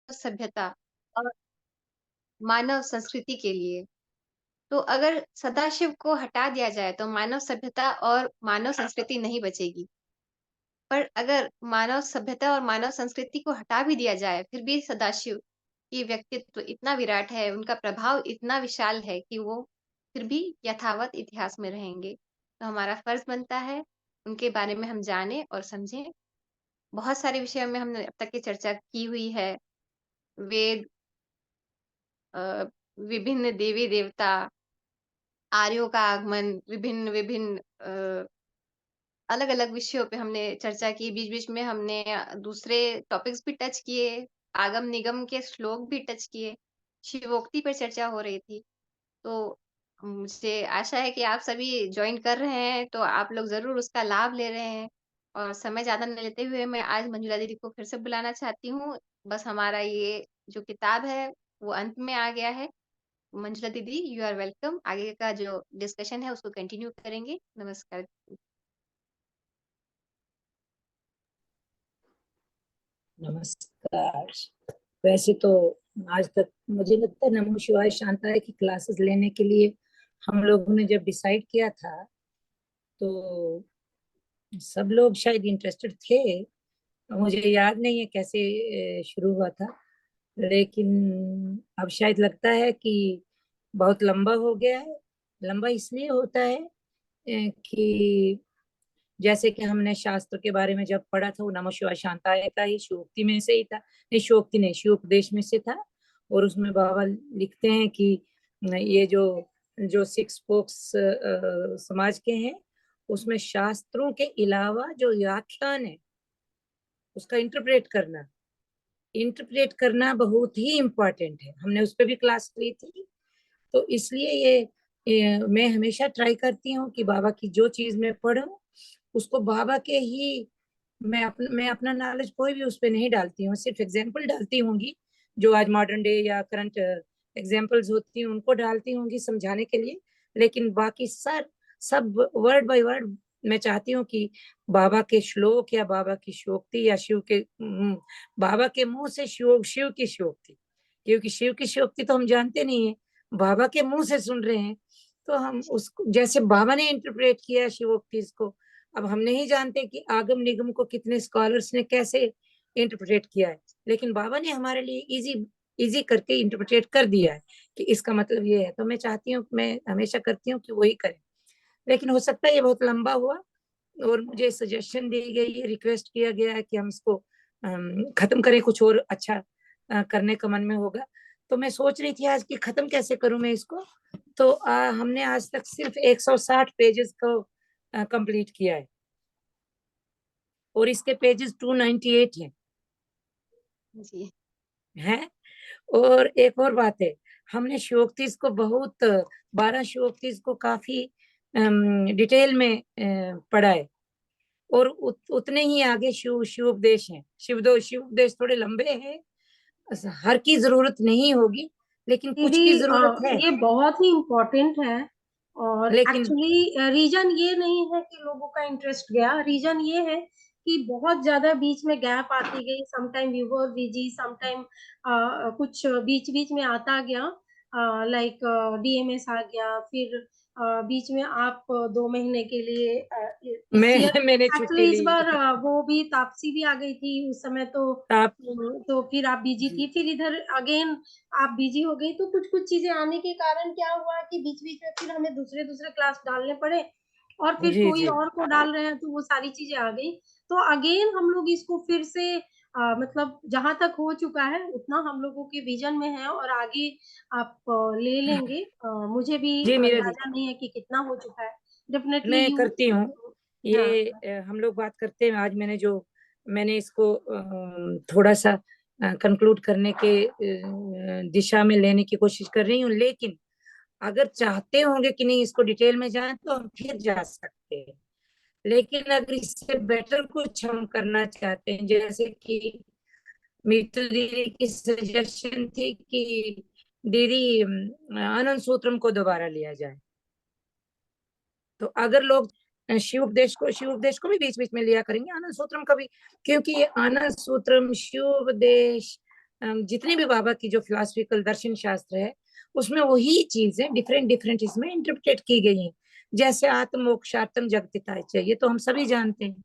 सभ्यता और मानव संस्कृति के लिए। तो अगर सदाशिव को हटा दिया जाए तो मानव सभ्यता और मानव संस्कृति नहीं बचेगी। पर अगर मानव सभ्यता और मानव संस्कृति को हटा भी दिया जाए, फिर भी सदाशिव की व्यक्तित्व इतना विराट है, उनका प्रभाव इतना विशाल है कि वो फिर भी यथावत इतिहास में रहेंगे। तो हमारा फर्ज़ बनता है, उनके बारे में हम जानें और समझें। बहुत सारे विषयों में हमने अब तक की चर्चा की हुई है। वेद, अ, विभिन्न देवी-देवता, आर्यों का आगमन, विभिन्न-विभिन्न अलग-अलग विषयों पे हमने चर्चा की, बीच-बीच में हमने दूसरे टॉपिक्स भी टच किए, आगम-निगम के श्लोक भी टच किए, शिवोक्ति पर चर्चा हो रही थी। तो मुझे आशा है कि आप सभी जॉइन कर रहे हैं, तो आप लोग ज़रूर उसका लाभ ले रहे हैं और समय ज़्यादा नहीं लेते हुए मैं आज मंजुला दीदी को फिर से बुलाना चाहती हूँ। बस हमारा ये जो किताब है, वो अंत में आ गया है। मंजुला दीदी, यू आर वेलकम। आगे का जो डिस्कशन है, उसको कंटिन्यू करेंगे। नमस्कार। नमस्कार। वैसे तो आज तक मुझे लगता है नमो शिवाय शांताय की क्लासेस लेने के लिए हम लोगों ने जब डिसाइड किया था तो सब लोग शायद इंटरेस्टेड थे। मुझे याद नहीं है कैसे शुरू हुआ था, लेकिन अब शायद लगता है कि बहुत लंबा हो गया है। लंबा इसलिए होता है कि जैसे कि हमने शास्त्र के बारे में जब पढ़ा था, वो नमः शिवाय शांताय का ही शिवोक्ति में से ही था, नहीं शिवोक्ति नहीं शिवोपदेश में से था। और उसमें बाबा लिखते हैं कि ये जो जो सिक्स फोक्स समाज के हैं, उसमें शास्त्रों के अलावा जो व्याख्यान है उसका इंटरप्रेट करना बहुत ही इम्पोर्टेंट है। हमने उस पर भी क्लास ली थी। तो इसलिए मैं हमेशा ट्राई करती हूँ कि बाबा की जो चीज मैं पढूं उसको बाबा के ही मैं अपना नॉलेज कोई भी उस पर नहीं डालती हूँ, सिर्फ एग्जाम्पल डालती होंगी जो आज मॉडर्न डे या करंट एग्जाम्पल्स होती हैं उनको डालती होंगी समझाने के लिए। लेकिन बाकी सब वर्ड बाय वर्ड मैं चाहती हूँ कि बाबा के श्लोक या बाबा की शोक्ति या बाबा के मुंह से शिव की शोक्ति, क्योंकि शिव की शोक्ति तो हम जानते नहीं है, बाबा के मुंह से सुन रहे हैं। तो हम उसको जैसे बाबा ने इंटरप्रेट किया शिवोक्ति को, अब हम नहीं जानते कि आगम निगम को कितने स्कॉलर्स ने कैसे इंटरप्रेट किया है, लेकिन बाबा ने हमारे लिए इजी इजी करके इंटरप्रेट कर दिया है कि इसका मतलब ये है। तो मैं चाहती हूँ, मैं हमेशा करती हूँ कि वही करें। लेकिन हो सकता है ये बहुत लंबा हुआ और मुझे सजेशन दी गई है, रिक्वेस्ट किया गया है कि हम इसको खत्म करें, कुछ और अच्छा करने का मन में होगा। तो मैं सोच रही थी आज कि खत्म कैसे करूं मैं इसको। तो हमने आज तक सिर्फ 160 पेजेस को कंप्लीट किया है और इसके पेजेस 298 जी। हैं। और एक और बात है, हमने शिवोक्तिस को बहुत 12 शिवोक्तिस को काफी डिटेल में पढ़ा है और उतने ही आगे शिवोपदेश हैं। शिवोपदेश थोड़े लंबे हैं, हर की जरूरत नहीं होगी लेकिन कुछ दीदी की जरूरत है। ये बहुत ही इम्पोर्टेंट है और लेकिन एक्चुअली रीजन ये नहीं है कि लोगों का इंटरेस्ट गया, रीजन ये है कि बहुत ज्यादा बीच में गैप आती गई। Sometime you were busy, sometime कुछ बीच बीच में आता गया, लाइक डीएमएस आ गया, फिर बीच में आप 2 महीने के लिए इस ईयर मैंने छुट्टी एक्चुअली इस ली। बार वो भी तापसी भी आ गई थी उस समय। आप तो फिर आप बिजी जी थी, फिर इधर अगेन आप बिजी हो गई। तो कुछ कुछ चीजें आने के कारण क्या हुआ कि बीच बीच में फिर हमें दूसरे दूसरे क्लास डालने पड़े और फिर जी कोई जी और को डाल रहे हैं, तो वो सारी चीजें आ गई। तो अगेन हम लोग इसको फिर से मतलब जहां तक हो चुका है उतना हम लोगों के विजन में है और आगे आप ले लेंगे। मुझे भी जी मीरा जी, अंदाजा नहीं है कि कितना हो चुका है। डेफिनेटली मैं यू। करती हूँ हाँ ये। हम लोग बात करते हैं आज। मैंने इसको थोड़ा सा कंक्लूड करने के दिशा में लेने की कोशिश कर रही हूँ। लेकिन अगर चाहते होंगे कि नहीं इसको डिटेल में जाएं तो हम फिर जा सकते हैं। लेकिन अगर इससे बेटर कुछ हम करना चाहते हैं, जैसे कि मीतू दीदी की सजेशन थी कि दीदी आनंद सूत्रम को दोबारा लिया जाए, तो अगर लोग शिव उपदेश को भी बीच बीच में लिया करेंगे, आनंद सूत्रम का भी, क्योंकि ये आनंद सूत्रम शिव उपदेश जितने भी बाबा की जो फिलोसफिकल दर्शन शास्त्र है उसमें वही चीजें डिफरेंट डिफरेंट इसमें इंटरप्रेट की गई हैं। जैसे आत्म मोक्षार्थम जगतिताय चाहिए तो हम सभी जानते हैं,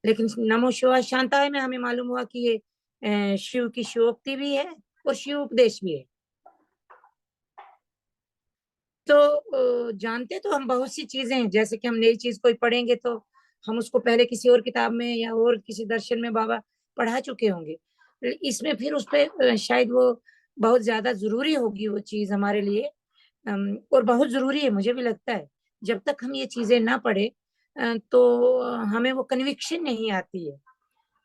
लेकिन नमो शिवाय शांताय में हमें मालूम हुआ कि ये शिव की शिवोक्ति भी है और शिव उपदेश भी है। तो जानते तो हम बहुत सी चीजें हैं, जैसे कि हम नई चीज कोई पढ़ेंगे तो हम उसको पहले किसी और किताब में या और किसी दर्शन में बाबा पढ़ा चुके होंगे। इसमें फिर उस पर शायद वो बहुत ज्यादा जरूरी होगी वो चीज हमारे लिए, और बहुत जरूरी है मुझे भी लगता है। जब तक हम ये चीजें ना पढ़े तो हमें वो कन्विक्शन नहीं आती है।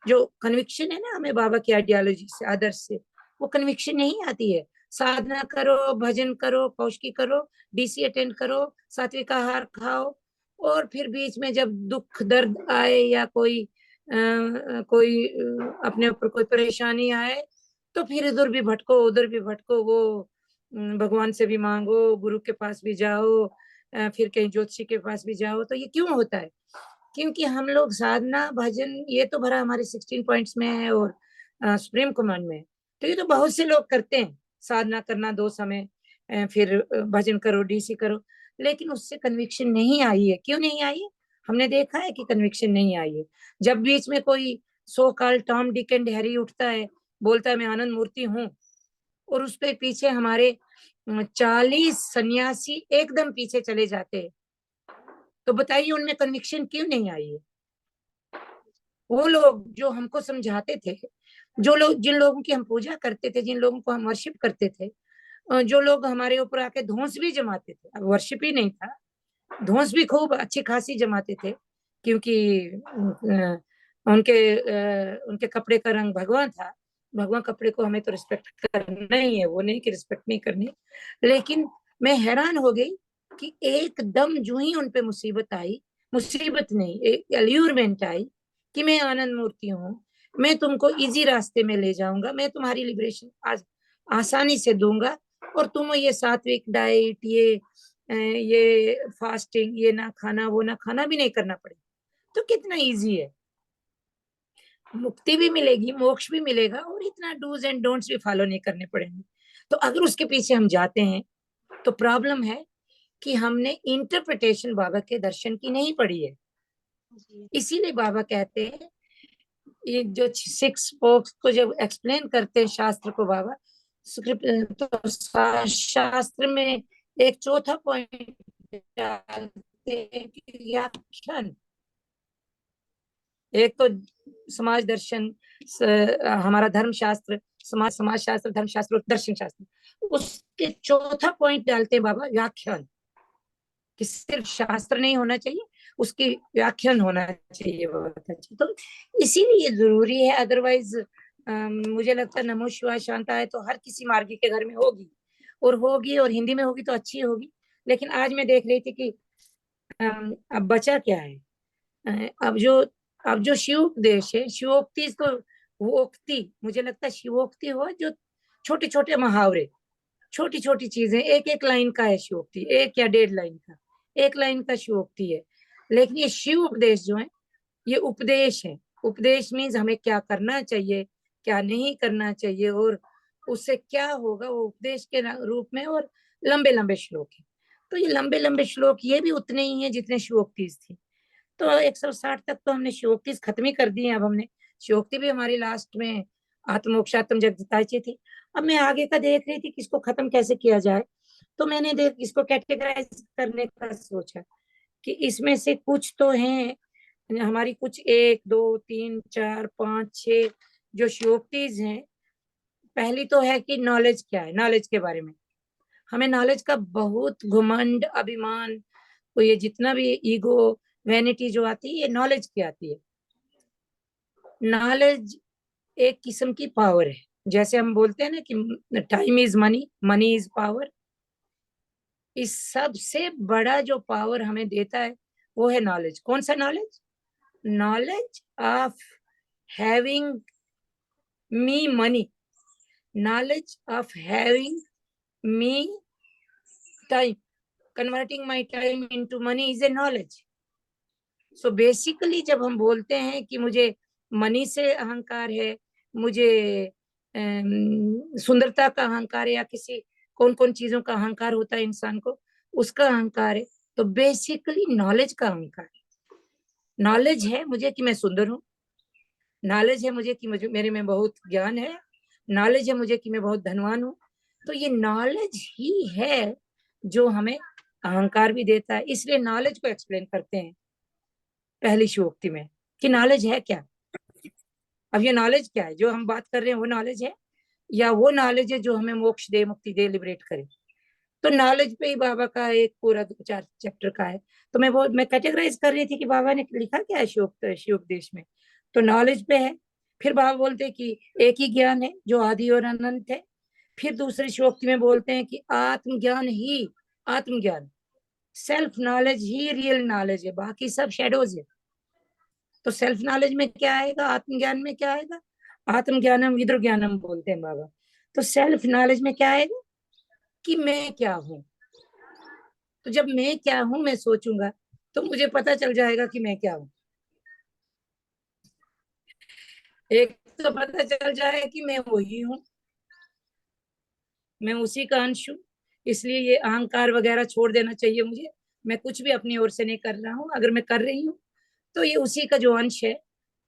जो कन्विक्शन है ना हमें बाबा की आइडियोलॉजी से, आदर्श से, वो कन्विक्शन नहीं आती है। साधना करो, भजन करो, कौशकी करो, डीसी अटेंड करो, सात्विक आहार खाओ, और फिर बीच में जब दुख दर्द आए या कोई अपने ऊपर कोई परेशानी आए तो फिर इधर भी भटको उधर भी भटको, वो भगवान से भी मांगो, गुरु के पास भी जाओ, फिर कहीं ज्योतिषी के पास भी जाओ। तो ये क्यों होता है? क्योंकि हम लोग साधना भजन ये तो भरा हमारे 16 पॉइंट्स में है और सुप्रीम कमांड में है। तो ये तो बहुत से लोग करते हैं, साधना करना 2 समय, फिर भजन करो, डीसी करो, लेकिन उससे कन्विक्शन नहीं आई है। क्यों नहीं आई है? हमने देखा है कि कन्विक्शन नहीं आई है। जब बीच में कोई so called Tom Dick and Harry उठता है, बोलता है मैं आनंद मूर्ति हूँ, और उसके पीछे हमारे 40 सन्यासी एकदम पीछे चले जाते हैं, तो बताइए उनमें कन्विक्शन क्यों नहीं आई है? वो लोग जो हमको समझाते थे, जो लोग जिन लोगों की हम पूजा करते थे, जिन लोगों को हम वर्शिप करते थे, जो लोग हमारे ऊपर आके धौंस भी जमाते थे, अब वर्शिप ही नहीं था, धौंस भी खूब अच्छी खासी जमाते थे, क्योंकि उनके कपड़े का रंग भगवान था। भगवान कपड़े को हमें तो रिस्पेक्ट करना ही है, वो नहीं कि रिस्पेक्ट नहीं करनी। लेकिन मैं हैरान हो गई कि एकदम जो ही उनपे मुसीबत आई, मुसीबत नहीं एक अल्यूरमेंट आई कि मैं आनंद मूर्ति हूँ, मैं तुमको इजी रास्ते में ले जाऊंगा, मैं तुम्हारी लिबरेशन आज आसानी से दूंगा, और तुम ये सात्विक डाइट, ये फास्टिंग, ये ना खाना वो ना खाना भी नहीं करना पड़ेगा। तो कितना इजी है, मुक्ति भी मिलेगी, मोक्ष भी मिलेगा, और इतना डूज एंड डोंट्स भी फॉलो नहीं करने पड़ेंगे। तो अगर उसके पीछे हम जाते हैं तो प्रॉब्लम है कि हमने इंटरप्रिटेशन बाबा के दर्शन की नहीं पढ़ी है। इसीलिए बाबा कहते हैं, ये जो 6 स्पोक्स को जब एक्सप्लेन करते हैं शास्त्र को बाबा, तो शास्त्र में एक चौथा पॉइंट डालते हैं कि व्याख्यान। एक तो समाज दर्शन, हमारा धर्म शास्त्र, समाज शास्त्र, धर्म शास्त्र, दर्शन शास्त्र, उसके चौथा पॉइंट डालते हैं बाबा व्याख्यान, कि सिर्फ शास्त्र नहीं होना चाहिए, उसकी व्याख्यान होना चाहिए बहुत अच्छी। तो इसीलिए जरूरी है, अदरवाइज मुझे लगता है नमो शिवाय शांताय तो हर किसी मार्गी के घर में होगी, और हिंदी में होगी तो अच्छी होगी। लेकिन आज मैं देख रही थी कि अब बचा क्या है? अब जो शिव उपदेश है, शिवोक्ति, तो वोक्ति, मुझे लगता है शिवोक्ति हो जो छोटे छोटे मुहावरे, छोटी छोटी चीजें, एक एक लाइन का है शिवोक्ति, 1 या 1.5 लाइन का, 1 लाइन का शिवोक्ति है। लेकिन ये शिव उपदेश जो है, ये उपदेश है। उपदेश मीन्स हमें क्या करना चाहिए, क्या नहीं करना चाहिए, और उससे क्या होगा, वो उपदेश के रूप में, और लंबे लंबे श्लोक है। तो ये लंबे लंबे श्लोक ये भी उतने ही हैं जितने शिवोक्ति थी। तो 160 तक तो हमने शिवोक्ति खत्म ही कर दी है। अब हमने शिवोक्ति भी हमारी लास्ट में आत्मोक्षात्म जगदिताची थी। अब मैं आगे का देख रही थी कि इसको खत्म कैसे किया जाए, तो मैंने इसको कैटेगराइज करने का सोचा कि इसमें से कुछ तो हैं हमारी, कुछ 1 2 3 4 5 6 जो शिवोक्तिज हैं। पहली तो है कि नॉलेज क्या है, नॉलेज के बारे में हमें, नॉलेज का बहुत घमंड, अभिमान, तो ये जितना भी ईगो, वैनिटी जो आती है, ये नॉलेज की आती है। नॉलेज एक किस्म की पावर है। जैसे हम बोलते हैं ना कि time is money, money is power. इस सबसे बड़ा जो पावर हमें देता है वो है नॉलेज। कौन सा knowledge? Knowledge of having me money, knowledge of having me time, converting my time into money is a knowledge. So basically जब हम बोलते हैं कि मुझे मनी से अहंकार है, मुझे सुंदरता का अहंकार है या किसी कौन कौन चीजों का अहंकार होता है इंसान को, उसका अहंकार है। तो बेसिकली नॉलेज का अहंकार है। नॉलेज है मुझे कि मैं सुंदर हूँ, नॉलेज है मुझे कि मुझे मेरे में बहुत ज्ञान है, नॉलेज है मुझे कि मैं बहुत धनवान हूँ। तो ये नॉलेज ही है जो हमें अहंकार भी देता है। इसलिए नॉलेज को एक्सप्लेन करते हैं पहली शिवोक्ति में कि नॉलेज है क्या। अब ये नॉलेज क्या है जो हम बात कर रहे हैं, वो नॉलेज है या वो नॉलेज है जो हमें मोक्ष दे, मुक्ति दे, लिबरेट करे। तो नॉलेज पे ही बाबा का एक पूरा 4 चैप्टर का है। तो मैं कैटेगराइज कर रही थी कि बाबा ने लिखा क्या है शिवोपदेश में। तो नॉलेज पे है। फिर बाबा बोलते हैं कि एक ही ज्ञान है जो आदि और अनंत है। फिर दूसरी शिवोक्ति में बोलते हैं कि आत्मज्ञान ही, आत्मज्ञान, सेल्फ नॉलेज ही रियल नॉलेज है, बाकी सब शेडोज है। तो सेल्फ नॉलेज में क्या आएगा, आत्मज्ञान में क्या आएगा, आत्मज्ञानम विद्र ज्ञानम बोलते हैं बाबा। तो सेल्फ नॉलेज में क्या आएगा कि मैं क्या हूं। तो जब मैं क्या हूं मैं सोचूंगा तो मुझे पता चल जाएगा कि मैं क्या हूं। एक तो पता चल जाएगा कि मैं वही हूँ, मैं उसी का अंश हूँ। इसलिए ये अहंकार वगैरह छोड़ देना चाहिए मुझे। मैं कुछ भी अपनी ओर से नहीं कर रहा हूँ, अगर मैं कर रही हूँ तो ये उसी का जो अंश है,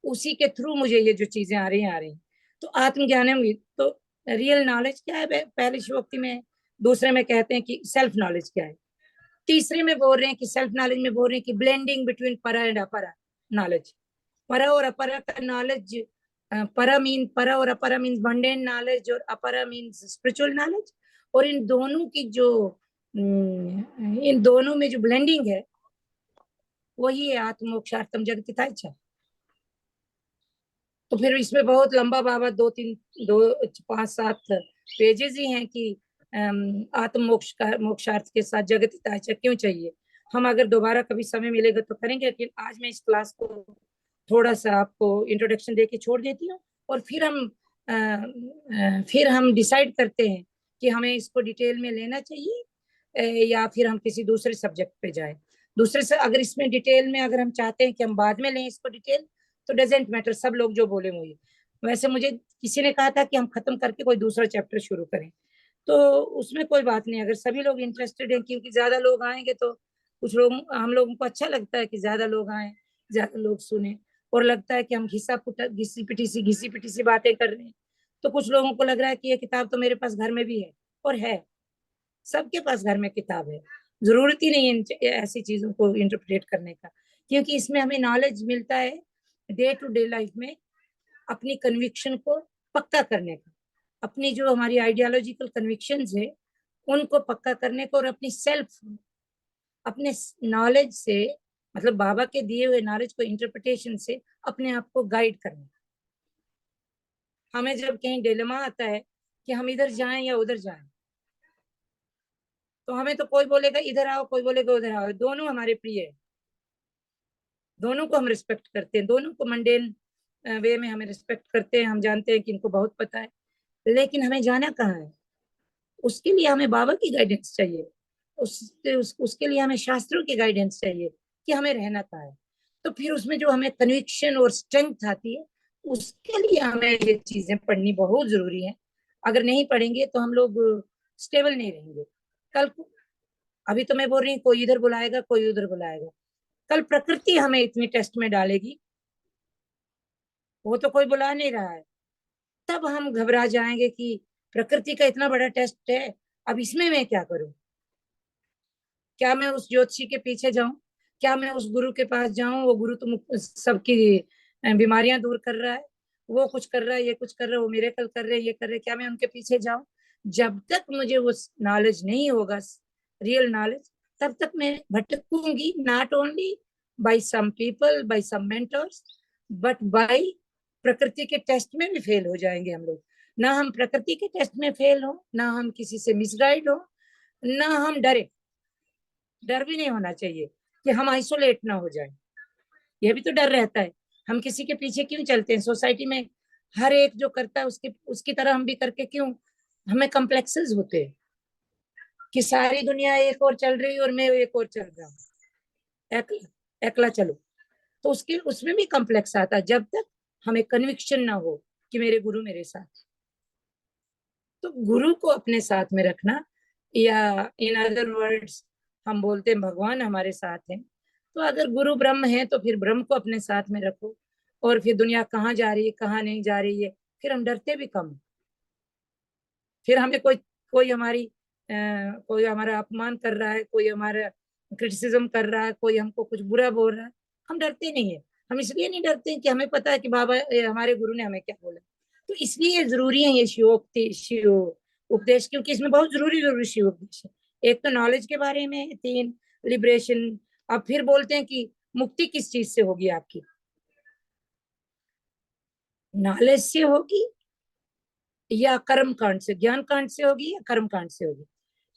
उसी के थ्रू मुझे ये जो चीजें आ रही हैं। तो आत्मज्ञान है। तो रियल नॉलेज क्या है पहले श्लोक में, दूसरे में कहते हैं कि सेल्फ नॉलेज क्या है, तीसरे में बोल रहे हैं कि सेल्फ नॉलेज में बोल रहे हैं कि ब्लेंडिंग बिटवीन परा एंड अपरा नॉलेज। परा और अपरा का नॉलेज, परा और अपरा मीन्स मंडेन नॉलेज और अपरा मीन्स स्पिरिचुअल नॉलेज। और इन दोनों में जो ब्लेंडिंग है वही है आत्मोक्षार्थम जगतिथा इच्छा। तो फिर इसमें बहुत लंबा बाबा 5-7 पेजेस ही हैं कि आत्म मोक्ष का मोक्षार्थ के साथ जगतिता इच्छा क्यों चाहिए। हम अगर दोबारा कभी समय मिलेगा तो करेंगे, लेकिन आज मैं इस क्लास को थोड़ा सा आपको इंट्रोडक्शन दे के छोड़ देती हूँ। और फिर हम डिसाइड करते हैं कि हमें इसको डिटेल में लेना चाहिए या फिर हम किसी दूसरे सब्जेक्ट पे जाए। दूसरे से अगर इसमें डिटेल में अगर हम चाहते हैं कि हम बाद में लें इसको डिटेल, तो डजेंट मैटर, सब लोग जो बोले मुझे। वैसे मुझे किसी ने कहा था कि हम खत्म करके कोई दूसरा चैप्टर शुरू करें, तो उसमें कोई बात नहीं अगर सभी लोग इंटरेस्टेड हैं, क्योंकि ज्यादा लोग आएंगे तो कुछ लोग, हम लोगों को अच्छा लगता है कि ज्यादा लोग आए, ज्यादा लोग सुने। और लगता है कि हम घिसी पिटी सी बातें कर रहे हैं। तो कुछ लोगों को लग रहा है कि ये किताब तो मेरे पास घर में भी है, और है, सबके पास घर में किताब है। जरूरत ही नहीं है ऐसी चीजों को इंटरप्रेट करने का, क्योंकि इसमें हमें नॉलेज मिलता है डे टू डे लाइफ में अपनी कन्विक्शन को पक्का करने का, अपनी जो हमारी आइडियोलॉजिकल कन्विक्शंस है उनको पक्का करने को, और अपने नॉलेज से, मतलब बाबा के दिए हुए नॉलेज को इंटरप्रिटेशन से अपने आप को गाइड करने। हमें जब कहीं डिलेमा आता है कि हम इधर जाएं या उधर जाएं, तो हमें तो कोई बोलेगा इधर आओ, कोई बोलेगा उधर आओ, दोनों हमारे प्रिय है, दोनों को हम रिस्पेक्ट करते हैं, दोनों को मंडेन वे में हमें रिस्पेक्ट करते हैं। हम जानते हैं कि इनको बहुत पता है, लेकिन हमें जाना कहाँ है, उसके लिए हमें बाबा की गाइडेंस चाहिए। उसके लिए हमें शास्त्रों की गाइडेंस चाहिए कि हमें रहना कहाँ है। तो फिर उसमें जो हमें कन्विक्शन और स्ट्रेंथ आती है, उसके लिए हमें ये चीजें पढ़नी बहुत जरूरी है। अगर नहीं पढ़ेंगे तो हम लोग स्टेबल नहीं रहेंगे। कल को, अभी तो मैं बोल रही हूँ कोई इधर बुलाएगा कोई उधर बुलाएगा, कल प्रकृति हमें इतनी टेस्ट में डालेगी, वो तो कोई बुला नहीं रहा है, तब हम घबरा जाएंगे कि प्रकृति का इतना बड़ा टेस्ट है, अब इसमें मैं क्या करूं। क्या मैं उस ज्योतिषी के पीछे जाऊं, क्या मैं उस गुरु के पास जाऊं, वो गुरु तो सबकी बीमारियां दूर कर रहा है, वो कुछ कर रहा है, ये कुछ कर रहा है, वो मेरे कल कर रहे हैं, ये कर रहे हैं, क्या मैं उनके पीछे जाऊं। जब तक मुझे वो नॉलेज नहीं होगा, रियल नॉलेज, तब तक मैं भटकूंगी, not only by some people, by some mentors, but by प्रकृति के टेस्ट में भी फेल हो जाएंगे हम लोग। ना हम प्रकृति के टेस्ट में फेल हो, ना हम किसी से मिसगाइड हो, ना हम डरे। डर भी नहीं होना चाहिए कि हम आइसोलेट ना हो जाए, यह भी तो डर रहता है। हम किसी के पीछे क्यों चलते हैं, सोसाइटी में हर एक जो करता है उसकी तरह हम भी करके क्यों, हमें कॉम्प्लेक्सेस होते हैं कि सारी दुनिया एक और चल रही है और मैं एक और चल रहा हूँ, एकला चलो। तो उसके उसमें भी कॉम्प्लेक्स आता है, जब तक हमें कन्विक्शन ना हो कि मेरे गुरु मेरे साथ। तो गुरु को अपने साथ में रखना, या इन अदर वर्ड्स हम बोलते हैं भगवान हमारे साथ हैं। तो अगर गुरु ब्रह्म है तो फिर ब्रह्म को अपने साथ में रखो, और फिर दुनिया कहाँ जा रही है कहाँ नहीं जा रही है, फिर हम डरते भी कम। फिर हमें कोई कोई हमारा अपमान कर रहा है, कोई हमारा क्रिटिसिज्म कर रहा है, कोई हमको कुछ बुरा बोल रहा है, हम डरते नहीं है। हम इसलिए नहीं डरते कि हमें पता है कि बाबा हमारे गुरु ने हमें क्या बोला। तो इसलिए जरूरी है ये शिवोक्ति, शिव उपदेश, क्योंकि इसमें बहुत जरूरी जरूरी शिव उपदेश है। एक तो नॉलेज के बारे में, 3 लिबरेशन। अब फिर बोलते हैं कि मुक्ति किस चीज से होगी आपकी, नॉलेज से होगी या कर्म कांड से, ज्ञान कांड से होगी या कर्म कांड से होगी।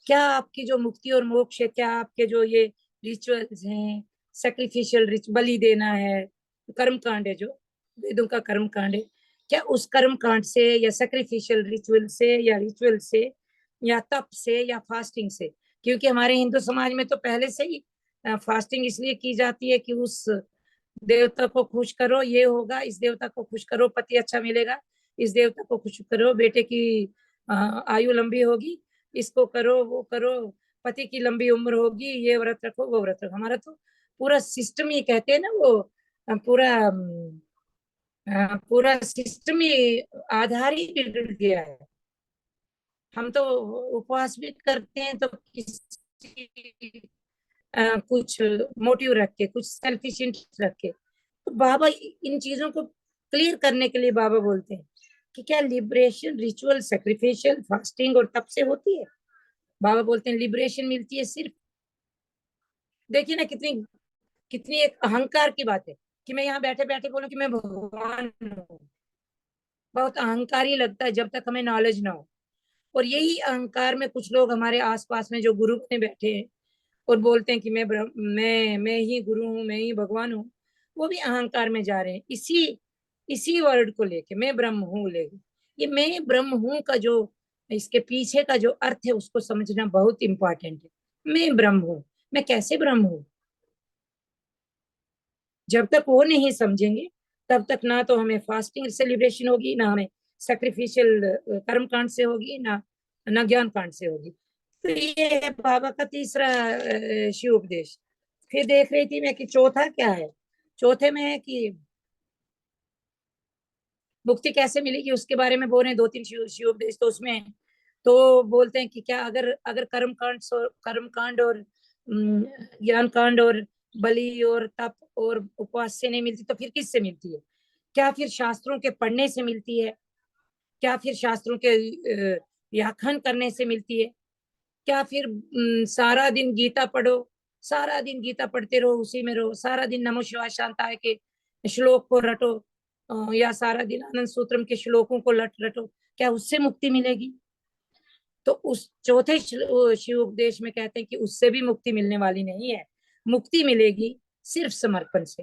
क्या आपकी जो मुक्ति और मोक्ष है, क्या आपके जो ये रिचुअल्स हैं, सेक्रिफिशियल बलि देना है, कर्म कांड है जो वेदों का कर्म कांड है, क्या उस कर्म कांड से या सेक्रिफिशियल रिचुअल से या तप से या फास्टिंग से। क्योंकि हमारे हिंदू समाज में तो पहले से ही फास्टिंग इसलिए की जाती है कि उस देवता को खुश करो, ये होगा, इस देवता को खुश करो पति अच्छा मिलेगा, इस देवता को खुश करो बेटे की आयु लंबी होगी, इसको करो वो करो, पति की लंबी उम्र होगी, ये व्रत रखो वो व्रत रखो। हमारा तो पूरा सिस्टम ही कहते हैं ना, वो पूरा सिस्टम ही आधार ही बिगड़ गया है। हम तो उपवास भी करते हैं तो किसी कुछ मोटिव रख के, कुछ सेल्फिश इंटरेस्ट रख के। तो बाबा इन चीजों को क्लियर करने के लिए बाबा बोलते हैं कि क्या लिबरेशन रिचुअल सेक्रिफिशियल फास्टिंग और तप से होती है। बाबा बोलते हैं लिबरेशन मिलती है सिर्फ, देखिए ना कितनी कितनी एक अहंकार की बात है कि मैं यहाँ बैठे बैठे बोलूं कि मैं भगवान हूँ। बहुत अहंकारी लगता है जब तक हमें नॉलेज ना हो। और यही अहंकार में कुछ लोग हमारे आसपास में जो गुरु में बैठे हैं और बोलते हैं कि मैं ही गुरु हूँ, मैं ही भगवान हूँ, वो भी अहंकार में जा रहे हैं। इसी वर्ड को लेके मैं ब्रह्म हूँ लेके, ये मैं ब्रह्म हूँ का जो इसके पीछे का जो अर्थ है उसको समझना बहुत इंपॉर्टेंट है। मैं ब्रह्म हूँ, मैं कैसे ब्रह्म हूँ, जब तक वो नहीं समझेंगे तब तक ना तो हमें फास्टिंग सेलिब्रेशन होगी, ना हमें सेक्रिफिशियल कर्म कांड से होगी, ना ज्ञान कांड से होगी। तो ये है बाबा का तीसरा शिव उपदेश। फिर देख रही थी मैं कि चौथा क्या है। चौथे में है कि मुक्ति कैसे मिलेगी उसके बारे में बोल रहे हैं 2-3 शिव उपदेश। तो उसमें तो बोलते हैं कि क्या अगर अगर कर्म कांड और ज्ञान कांड और बलि और तप और उपवास से नहीं मिलती तो फिर किससे मिलती है। क्या फिर शास्त्रों के पढ़ने से मिलती है, क्या फिर शास्त्रों के व्याख्यान करने से मिलती है, क्या फिर सारा दिन गीता पढ़ो, सारा दिन गीता पढ़ते रहो, उसी में रहो, सारा दिन नमो शिवाय शांताय के श्लोक को रटो, या सारा दिन आनंद सूत्रम के श्लोकों को रटो, क्या उससे मुक्ति मिलेगी। तो उस चौथे शिव उपदेश में कहते हैं कि उससे भी मुक्ति मिलने वाली नहीं है, मुक्ति मिलेगी सिर्फ समर्पण से।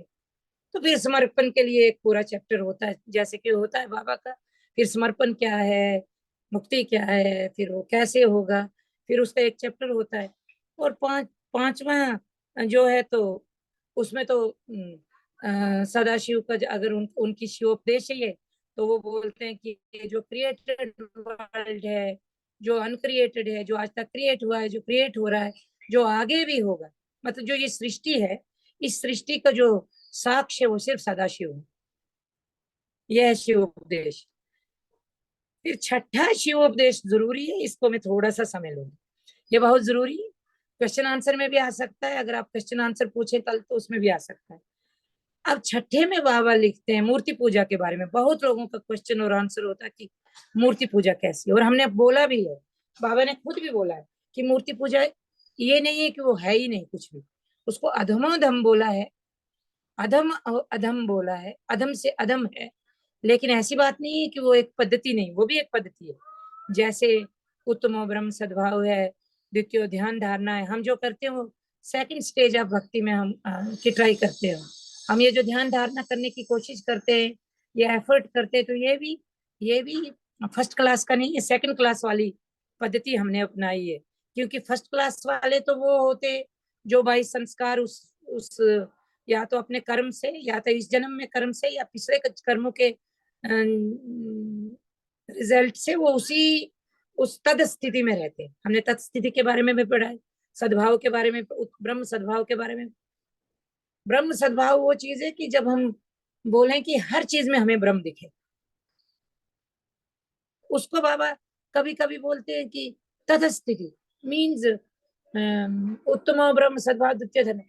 तो फिर समर्पण के लिए एक पूरा चैप्टर होता है, जैसे कि होता है बाबा का। फिर समर्पण क्या है, मुक्ति क्या है, फिर वो कैसे होगा, फिर उसका एक चैप्टर होता है। और पांचवा जो है तो उसमें तो सदाशिव का अगर उनकी शिवोपदेश है ये, तो वो बोलते हैं कि जो क्रिएटेड वर्ल्ड है, जो अनक्रिएटेड है, जो आज तक क्रिएट हुआ है, जो क्रिएट हो रहा है, जो आगे भी होगा, मतलब जो ये सृष्टि है, इस सृष्टि का जो साक्ष्य वो सिर्फ सदाशिव है। यह है शिवोपदेश। फिर छठा शिवोपदेश जरूरी है, इसको मैं थोड़ा सा समय लूंगी, ये बहुत जरूरी है। क्वेश्चन आंसर में भी आ सकता है, अगर आप क्वेश्चन आंसर पूछे कल तो उसमें भी आ सकता है। अब छठे में बाबा लिखते हैं मूर्ति पूजा के बारे में। बहुत लोगों का क्वेश्चन और आंसर होता है कि मूर्ति पूजा कैसी, और हमने बोला भी है, बाबा ने खुद भी बोला है कि मूर्ति पूजा ये नहीं है कि वो है ही नहीं कुछ भी, उसको अधमोधम बोला है, अधम अधम बोला है, अधम से अधम है। लेकिन ऐसी बात नहीं है कि वो एक पद्धति नहीं, वो भी एक पद्धति है। जैसे उत्तमो ब्रह्म सद्भाव है, द्वितीय ध्यान धारणा है, हम जो करते हैं वो सेकंड स्टेज ऑफ भक्ति में हम की ट्राई करते हैं। हम ये जो ध्यान धारणा करने की कोशिश करते हैं, ये एफर्ट करते हैं, तो ये भी फर्स्ट क्लास का नहीं है, सेकंड क्लास वाली पद्धति हमने अपनाई है। क्योंकि फर्स्ट क्लास वाले तो वो होते जो भाई संस्कार उस या तो अपने कर्म से, या तो इस जन्म में कर्म से, या पिछले कर्मों के रिजल्ट से वो उस तद स्थिति में रहते हैं। हमने तद स्थिति के बारे में भी पढ़ा है, सद्भाव के बारे में, ब्रह्म सद्भाव के बारे में। ब्रह्म सद्भाव वो चीज है कि जब हम बोलें कि हर चीज में हमें ब्रह्म दिखे, उसको बाबा कभी कभी बोलते हैं कि तद स्थिति मीन्स उत्तम ब्रह्म सद्भाव द्वितीय धर्म,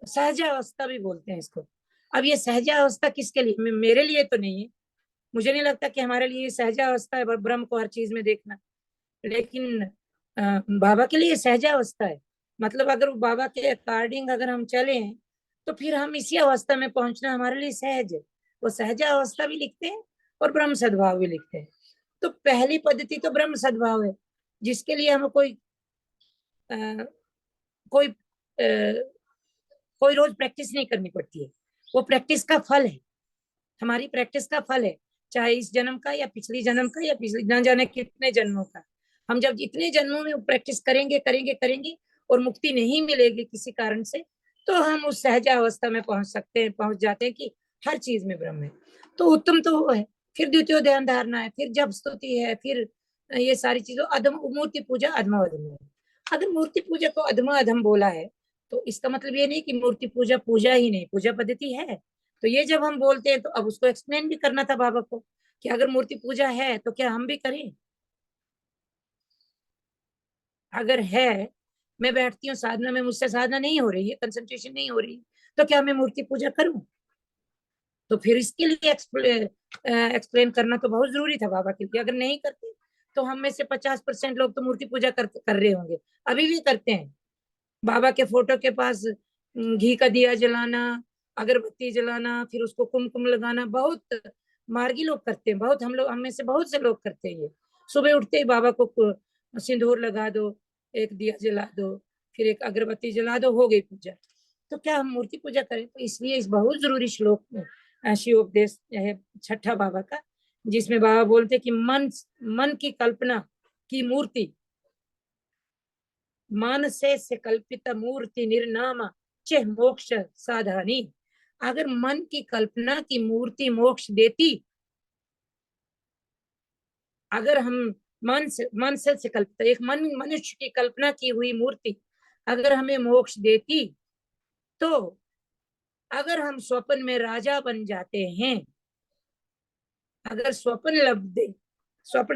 सहजावस्था भी बोलते हैं इसको। अब ये सहजावस्था किसके लिए? मेरे लिए तो नहीं है, मुझे नहीं लगता कि हमारे लिए सहजावस्था है ब्रह्म को हर चीज में देखना, लेकिन बाबा के लिए सहजावस्था है। मतलब अगर बाबा के अकॉर्डिंग अगर हम चले तो फिर हम इसी अवस्था में पहुंचना हमारे लिए सहज है। वो सहजावस्था भी लिखते हैं और ब्रह्म सद्भाव भी लिखते हैं। तो पहली पद्धति तो ब्रह्म सद्भाव है, जिसके लिए हमें कोई कोई कोई रोज प्रैक्टिस नहीं करनी पड़ती है। वो प्रैक्टिस का फल है, हमारी प्रैक्टिस का फल है, चाहे इस जन्म का या पिछली जन्म का या पिछले न जाने कितने जन्मों का। हम जब इतने जन्मों में प्रैक्टिस करेंगे करेंगे करेंगे और मुक्ति नहीं मिलेगी किसी कारण से, तो हम उस सहजा अवस्था में पहुंच सकते हैं, पहुंच जाते हैं कि हर चीज में ब्रह्म है। तो उत्तम तो वो है, फिर द्वितीय ध्यान धारणा है, फिर जब स्तुति है, फिर ये सारी चीजों अधम मूर्ति पूजा अधमा अधम है। अगर मूर्ति पूजा को अधमा अधम बोला है तो इसका मतलब ये नहीं कि मूर्ति पूजा पूजा ही नहीं, पूजा पद्धति है। तो ये जब हम बोलते हैं तो अब उसको एक्सप्लेन भी करना था बाबा को कि अगर मूर्ति पूजा है तो क्या हम भी करें? अगर है, मैं बैठती हूँ साधना में, मुझसे साधना नहीं हो रही है, कंसंट्रेशन नहीं हो रही, तो क्या मैं मूर्ति पूजा करूं? तो फिर इसके लिए एक्सप्लेन करना तो बहुत जरूरी था बाबा के लिए। अगर नहीं करते तो हम में से 50% लोग तो मूर्ति पूजा कर रहे होंगे, अभी भी करते हैं। बाबा के फोटो के पास घी का दिया जलाना, अगरबत्ती जलाना, फिर उसको कुमकुम लगाना, बहुत मार्गी लोग करते हैं, बहुत हम लोग, हम में से बहुत से लोग करते हैं ये। सुबह उठते ही बाबा को सिंदूर लगा दो, एक दिया जला दो, फिर एक अगरबत्ती जला दो, हो गई पूजा। तो क्या हम मूर्ति पूजा करें? तो इसलिए इस बहुत जरूरी श्लोक में शिवोपदेश है छठा बाबा का, जिसमें बाबा बोलते कि मन की कल्पना की मूर्ति, मानसे से कल्पित मूर्ति निर्नाम चे मोक्ष साधनी। अगर मन की कल्पना की मूर्ति मोक्ष देती, अगर हम मन से कल्पित एक मनुष्य की कल्पना की हुई मूर्ति अगर हमें मोक्ष देती, तो अगर हम स्वप्न में राजा बन जाते हैं, अगर स्वप्न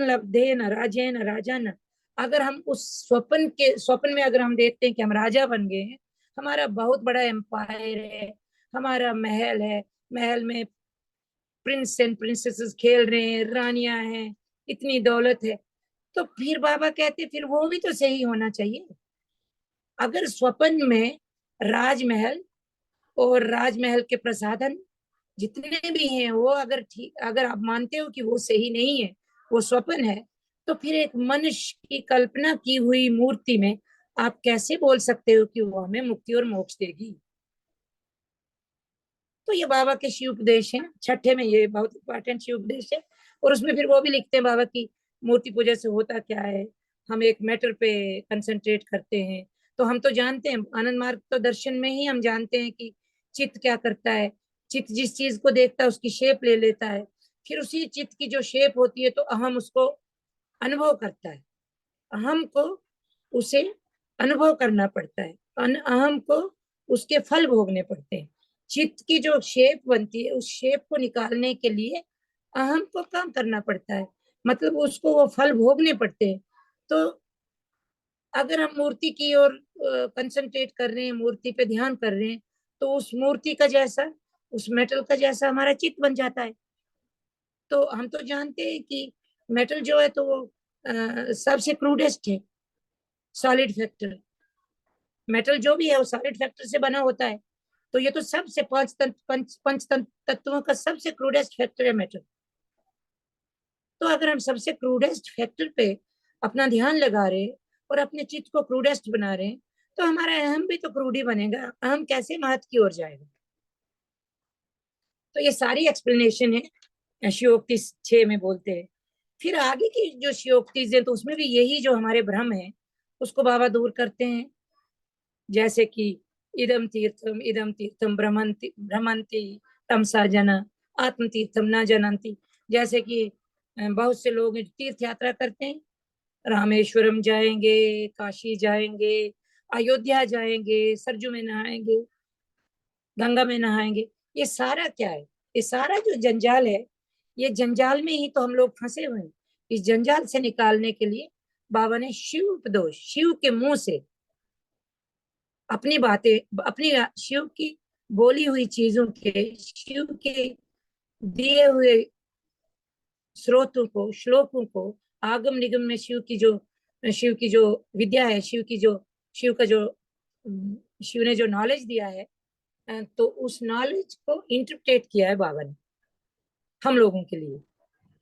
लब्धे न राजे न राजा न, अगर हम उस स्वप्न में अगर हम देखते हैं कि हम राजा बन गए हैं, हमारा बहुत बड़ा एम्पायर है, हमारा महल है, महल में प्रिंस एंड प्रिंसेसेस खेल रहे हैं, रानियां हैं, इतनी दौलत है, तो फिर बाबा कहते फिर वो भी तो सही होना चाहिए। अगर स्वप्न में राजमहल और राजमहल के प्रसाधन जितने भी हैं वो अगर ठीक, अगर आप मानते हो कि वो सही नहीं है, वो स्वप्न है, तो फिर एक मनुष्य की कल्पना की हुई मूर्ति में आप कैसे बोल सकते हो कि वो हमें मुक्ति और मोक्ष देगी? तो ये बाबा के शिव उपदेश है, छठे में ये बहुत इंपॉर्टेंट शिव उपदेश है। और उसमें फिर वो भी लिखते हैं बाबा की मूर्ति पूजा से होता क्या है, हम एक मैटर पे कंसंट्रेट करते हैं। तो हम तो जानते हैं आनंद मार्ग तो दर्शन में ही हम जानते हैं कि चित्त क्या करता है। चित्त जिस चीज को देखता है उसकी शेप ले लेता है, फिर उसी चित्त की जो शेप होती है तो अहम उसको अनुभव करता है, अहम को उसे अनुभव करना पड़ता है, अहम को उसके फल भोगने पड़ते हैं। चित्त की जो शेप बनती है उस शेप को निकालने के लिए अहम को काम करना पड़ता है, मतलब उसको वो फल भोगने पड़ते हैं। तो अगर हम मूर्ति की ओर कंसंट्रेट कर रहे हैं, मूर्ति पे ध्यान कर रहे हैं, तो उस मूर्ति का जैसा, उस मेटल का जैसा हमारा चित्त बन जाता है। तो हम तो जानते हैं कि मेटल जो है तो वो सबसे क्रूडेस्ट है, सॉलिड फैक्टर। मेटल जो भी है वो सॉलिड फैक्टर से बना होता है। तो ये तो सबसे पंच तत्वों का सबसे क्रूडेस्ट फैक्टर है मेटल। तो अगर हम सबसे क्रूडेस्ट फैक्टर पे अपना ध्यान लगा रहे और अपने चित्त को क्रूडेस्ट बना रहे, तो हमारा अहम भी तो क्रूड ही बनेगा, अहम कैसे महत्व की ओर जाएगा? तो ये सारी एक्सप्लेनेशन है शिवोक्ति 6 में बोलते हैं। फिर आगे की जो शिवोक्ति है तो उसमें भी यही जो हमारे भ्रम है उसको बाबा दूर करते हैं। जैसे कि इदम तीर्थम भ्रमंती तमसा जन आत्म तीर्थम न जनंती। जैसे कि बहुत से लोग तीर्थ यात्रा करते हैं, रामेश्वरम जाएंगे, काशी जाएंगे, अयोध्या जाएंगे, सरजू में नहाएंगे, गंगा में नहाएंगे। ये सारा क्या है? ये सारा जो जंजाल है, ये जंजाल में ही तो हम लोग फंसे हुए हैं। इस जंजाल से निकालने के लिए बाबा ने शिव उपदेश, शिव के मुंह से अपनी बातें, अपनी शिव की बोली हुई चीजों के, शिव के दिए हुए स्रोतों को, श्लोकों को, आगम निगम में शिव की जो विद्या है, शिव का जो शिव ने जो नॉलेज दिया है, तो उस नॉलेज को इंटरप्रेट किया है बाबा ने हम लोगों के लिए,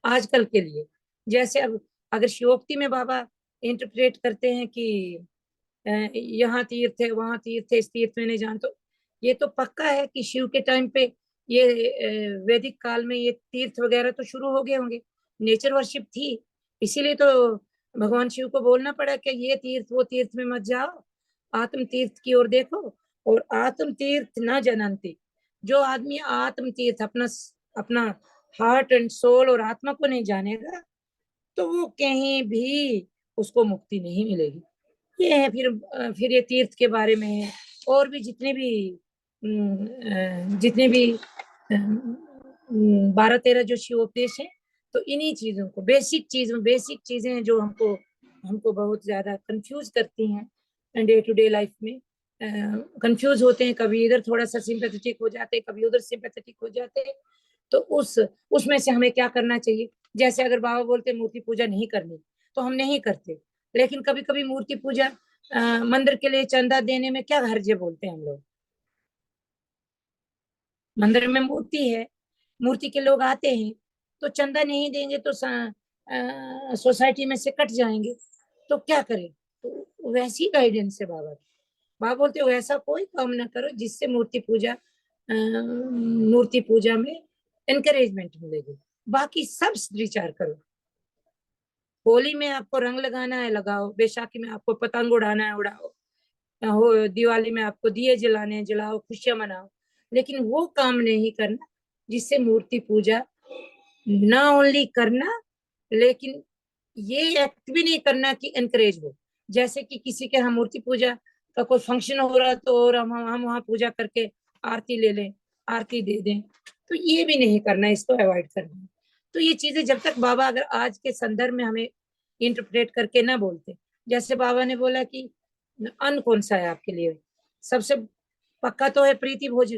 आजकल के लिए। जैसे अब अगर शिवोक्ति में बाबा इंटरप्रेट करते हैं कि यहाँ तीर्थ है, वहां तीर्थ है, इस तीर्थ में नहीं जान, तो ये तो पक्का है कि शिव के टाइम पे ये वैदिक काल में ये तीर्थ वगैरह तो शुरू हो गए होंगे, नेचर वर्शिप थी। इसीलिए तो भगवान शिव को बोलना पड़ा कि ये तीर्थ वो तीर्थ में मत जाओ, आत्म तीर्थ की ओर देखो। और आत्म तीर्थ न जानती, जो आदमी आत्म तीर्थ अपना अपना हार्ट एंड सोल और आत्मा को नहीं जानेगा, तो वो कहीं भी उसको मुक्ति नहीं मिलेगी। ये है फिर ये तीर्थ के बारे में है, और भी जितने भी 12-13 जो शिवोपदेश है, तो इन्हीं चीजों को, बेसिक चीजें हैं जो हमको हमको बहुत ज्यादा कंफ्यूज करती हैं डे टू डे लाइफ में। कंफ्यूज होते हैं, कभी इधर थोड़ा सा सिंपैथेटिक हो जाते हैं, कभी उधर सिंपैथेटिक हो जाते हैं। तो उसमें से हमें क्या करना चाहिए? जैसे अगर बाबा बोलते मूर्ति पूजा नहीं करनी, तो हम नहीं करते। लेकिन कभी कभी मूर्ति पूजा मंदिर के लिए चंदा देने में क्या हर्ज है, बोलते हैं हम लोग। मंदिर में मूर्ति है, मूर्ति के लोग आते हैं, तो चंदा नहीं देंगे तो सोसाइटी में से कट जाएंगे, तो क्या करें? तो वैसी गाइडेंस है बाबा की। बाबा बोलते हो ऐसा कोई काम ना करो जिससे मूर्ति पूजा में एनकरेजमेंट मिलेगी, बाकी सब विचार करो। होली में आपको रंग लगाना है, लगाओ। बैसाखी में आपको पतंग उड़ाना है, उड़ाओ। हो दिवाली में आपको दिए जलाने हैं, जलाओ, खुशियां मनाओ। लेकिन वो काम नहीं करना जिससे मूर्ति पूजा ना ओनली करना, लेकिन ये एक्ट भी नहीं करना कि एनकरेज हो। जैसे कि किसी के यहाँ मूर्ति पूजा का कोई फंक्शन हो रहा, तो और हम वहां पूजा करके आरती ले लें, आरती दे दें, तो ये भी नहीं करना, इसको अवॉइड करना। तो ये चीजें जब तक बाबा अगर आज के संदर्भ में हमें इंटरप्रेट करके ना बोलते, जैसे बाबा ने बोला कि अन्न कौन सा है आपके लिए, सबसे पक्का तो है प्रीति भोज।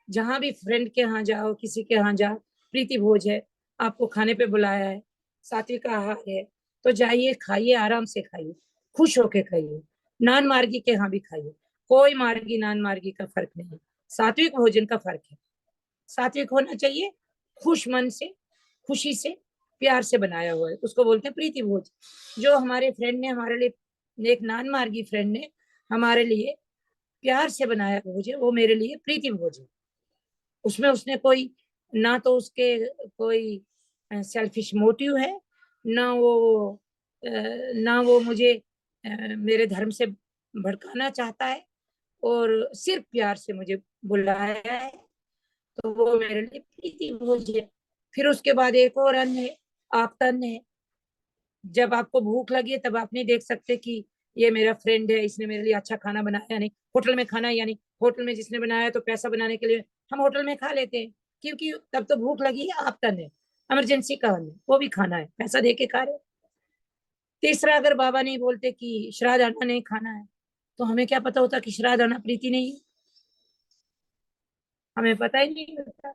जहां भी फ्रेंड के यहाँ जाओ, किसी के यहाँ जाओ, प्रीति भोज है, आपको खाने पे बुलाया है, सात्विक आहार है, तो जाइए, खाइए, आराम से खाइए, खुश होके खाइए। नान मार्गी के यहाँ भी खाइए, कोई मार्गी नान मार्गी का फर्क नहीं, सात्विक भोजन का फर्क है। सात्विक होना चाहिए, खुश मन से, खुशी से, प्यार से बनाया हुआ है, उसको बोलते हैं प्रीति भोज। जो हमारे फ्रेंड ने हमारे लिए, एक नान मार्गी फ्रेंड ने हमारे लिए प्यार से बनाया भोज है, वो मेरे लिए प्रीति भोज है। उसमें उसने कोई, ना तो उसके कोई सेल्फिश मोटिव है, ना वो मुझे मेरे धर्म से भड़काना चाहता है, और सिर्फ प्यार से मुझे बुलाया है, तो वो मेरे लिए प्रीति भोज है। फिर उसके बाद एक और अन्न है, आपका अन्न है। जब आपको भूख लगी है, तब आप नहीं देख सकते कि ये मेरा फ्रेंड है, इसने मेरे लिए अच्छा खाना बनाया नहीं, होटल में खाना, यानी होटल में जिसने बनाया, तो पैसा बनाने के लिए हम होटल में खा लेते हैं, क्योंकि तब तो भूख लगी है, आपका नहीं, इमरजेंसी का नहीं, वो भी खाना है, पैसा दे के खा रहे। तीसरा, अगर बाबा नहीं बोलते कि श्राद्ध आना नहीं खाना है, तो हमें क्या पता होता कि श्राद्ध आना प्रीति नहीं है? हमें पता ही नहीं होता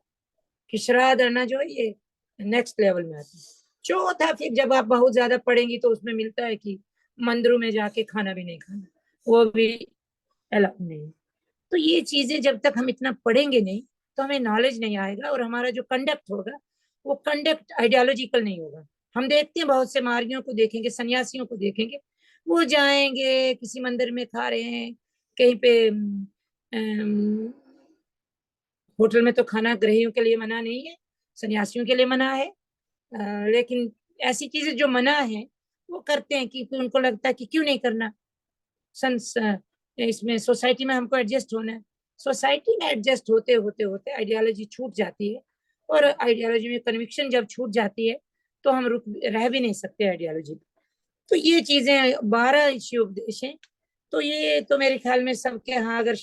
कि श्राद्ध आना जो है ये नेक्स्ट लेवल में आता है। चौथा, फिर जब आप बहुत ज्यादा पढ़ेंगी तो उसमें मिलता है कि मंदिरों में जाके खाना भी नहीं खाना, वो भी अलाउड नहीं। तो ये चीजें जब तक हम इतना पढ़ेंगे नहीं, तो हमें नॉलेज नहीं आएगा, और हमारा जो कंडक्ट होगा वो कंडक्ट आइडियोलॉजिकल नहीं होगा। हम देखते हैं बहुत से मार्गियों को देखेंगे, सन्यासियों को देखेंगे, वो जाएंगे किसी मंदिर में खा रहे हैं, कहीं पे होटल में तो खाना गृहियों के लिए मना नहीं है, सन्यासियों के लिए मना है। लेकिन ऐसी चीजें जो मना है वो करते हैं, क्योंकि उनको लगता है कि क्यों नहीं करना, इसमें सोसाइटी में हमको एडजस्ट होना है। सोसाइटी में एडजस्ट होते होते होते आइडियोलॉजी छूट जाती है, और आइडियोलॉजी में कन्विक्शन जब छूट जाती है, तो हम रह भी नहीं सकते आइडियोलॉजी। तो ये चीजें 12 शिव उपदेश हैं। तो ये तो मेरे ख्याल में सबके यहाँ अगर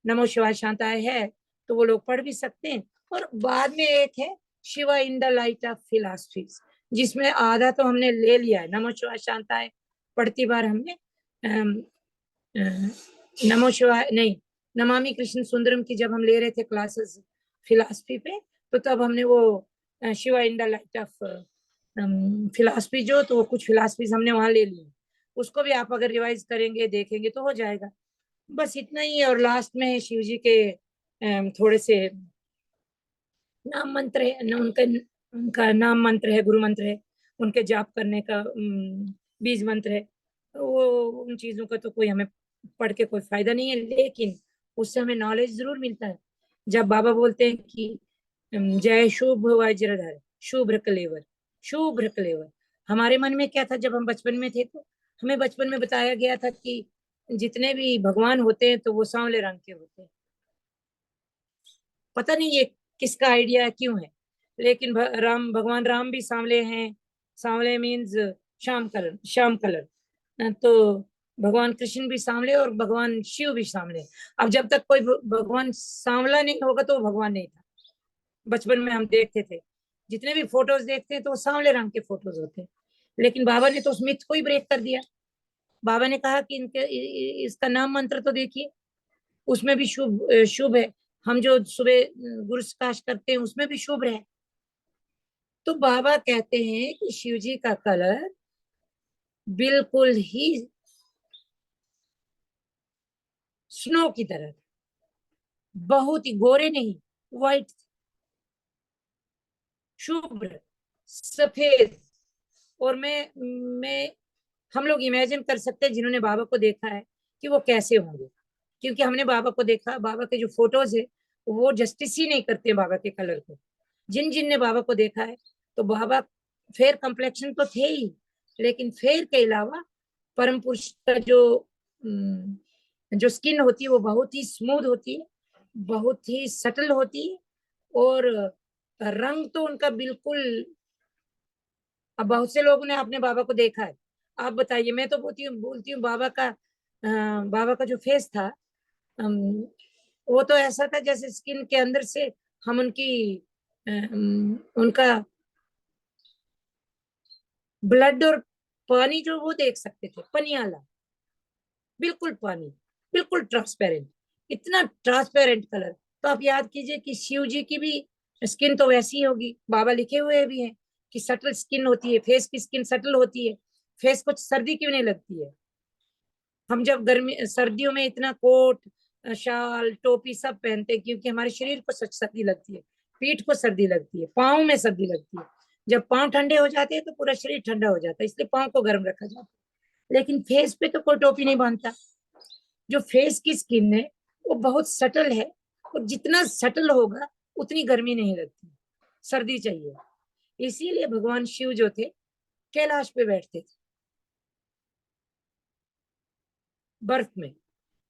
नमो शिवाय शांताय है तो वो लोग पढ़ भी सकते हैं। और बाद में एक है Shiva in the light of philosophies, जिसमें आधा तो हमने ले लिया है। नमो शिवाय शांताय पढ़ती बार हमने नमो शिवाय नहीं, नमामि कृष्ण सुंदरम की जब हम ले रहे थे क्लासेस फिलॉसफी पे, तो तब हमने वो Shiva in the light of philosophy जो, तो कुछ फिलॉसफीज हमने वहां ले ली। उसको भी आप अगर रिवाइज करेंगे देखेंगे तो हो जाएगा। बस इतना ही है। और लास्ट में शिव जी के थोड़े से नाम मंत्र है, उनका उनका नाम मंत्र है, गुरु मंत्र है, उनके जाप करने का बीज मंत्र है। वो उन चीजों का तो कोई हमें पढ़ के कोई फायदा नहीं है, लेकिन उससे हमें नॉलेज जरूर मिलता है। जब बाबा बोलते हैं कि जय शुभ वज्रधर शुभ्र कलेवर शुभ्र कलेवर, हमारे मन में क्या था जब हम बचपन में थे? तो हमें बचपन में बताया गया था कि जितने भी भगवान होते हैं तो वो सांवले रंग के होते हैं। पता नहीं ये किसका आइडिया क्यों है, लेकिन भगवान राम भी सांवले हैं। सांवले मीन्स श्याम कलर। तो भगवान कृष्ण भी सांवले और भगवान शिव भी सांवले। अब जब तक कोई भगवान सांवला नहीं होगा तो वो भगवान नहीं था। बचपन में हम देखते थे, जितने भी फोटोज देखते हैं तो वो सांवले रंग के फोटोज होते हैं। लेकिन बाबा ने तो उस मिथ को ही ब्रेक कर दिया। बाबा ने कहा कि इनके इसका नाम मंत्र तो देखिए, उसमें भी शुभ शुभ है। हम जो सुबह गुरु प्रकाश करते हैं उसमें भी शुभ है। तो बाबा कहते हैं कि शिव जी का कलर बिल्कुल ही स्नो की तरह, बहुत ही गोरे नहीं, व्हाइट, शुभ्र, सफेद। और मैं हम लोग इमेजिन कर सकते हैं जिन्होंने बाबा को देखा है कि वो कैसे होंगे, क्योंकि हमने बाबा को देखा। बाबा के जो फोटोज है वो जस्टिस ही नहीं करते बाबा के कलर को। जिन जिन ने बाबा को देखा है, तो बाबा फेयर कम्प्लेक्शन तो थे ही, लेकिन फेयर के अलावा परम पुरुष का जो स्किन होती है वो बहुत ही स्मूथ होती है, बहुत ही सटल होती है। और रंग तो उनका बिल्कुल, अब बहुत से लोगों ने अपने बाबा को देखा है। आप बताइए, मैं तो बोलती हूँ बाबा का जो फेस था, वो तो ऐसा था जैसे स्किन के अंदर से हम उनका ब्लड और पानी जो वो देख सकते थे, पनियाला, बिल्कुल पानी, बिल्कुल ट्रांसपेरेंट, इतना ट्रांसपेरेंट कलर। तो आप याद कीजिए कि शिव जी की भी स्किन तो वैसी होगी। बाबा लिखे हुए भी हैं कि सटल स्किन होती है, फेस की स्किन सटल होती है। फेस को सर्दी क्यों नहीं लगती है? हम जब गर्मी सर्दियों में इतना कोट शाल टोपी सब पहनते हैं, क्योंकि हमारे शरीर को सर्दी लगती है, पीठ को सर्दी लगती है, पाँव में सर्दी लगती है। जब पाँव ठंडे हो जाते हैं तो पूरा शरीर ठंडा हो जाता है, इसलिए पाँव को गर्म रखा जाता है। लेकिन फेस पे तो कोई टोपी नहीं बांधता। जो फेस की स्किन है वो बहुत सटल है, और जितना सटल होगा उतनी गर्मी नहीं लगती, सर्दी चाहिए। इसीलिए भगवान शिव जो थे कैलाश पे बैठते थे बर्फ में।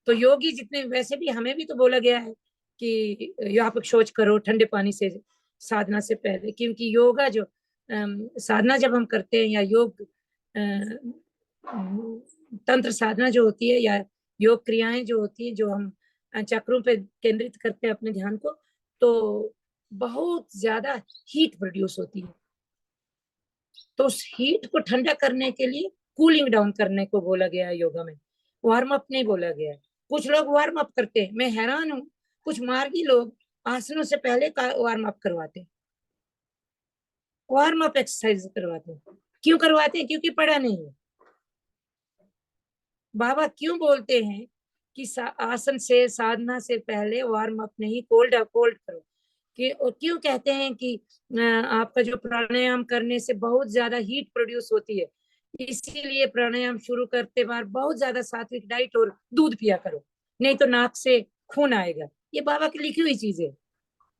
तो योगी जितने, वैसे भी हमें भी तो बोला गया है कि व्यापक शौच करो ठंडे पानी से साधना से पहले, क्योंकि योगा जो साधना जब हम करते हैं, या योग तंत्र साधना जो होती है, या योग क्रियाएं जो होती है, जो हम चक्रों पे केंद्रित करते हैं अपने ध्यान को, तो बहुत ज्यादा हीट प्रोड्यूस होती है। तो उस हीट को ठंडा करने के लिए कूलिंग डाउन करने को बोला गया है योगा में, वार्म अप नहीं बोला गया है। कुछ लोग वार्म अप करते हैं, मैं हैरान हूँ, कुछ मार्गी लोग आसनों से पहले वार्म अप करवाते हैं, वार्म अप एक्सरसाइज करवाते हैं। क्यों करवाते हैं? क्योंकि पढ़ा नहीं है। बाबा क्यों बोलते हैं कि आसन से साधना से पहले वार्म अप नहीं, कोल्ड करो? कि क्यों कहते हैं कि आपका जो प्राणायाम करने से बहुत ज्यादा हीट प्रोड्यूस होती है, इसीलिए प्राणायाम शुरू करते बार बहुत ज्यादा सात्विक डाइट और दूध पिया करो, नहीं तो नाक से खून आएगा। ये बाबा की लिखी हुई चीज है।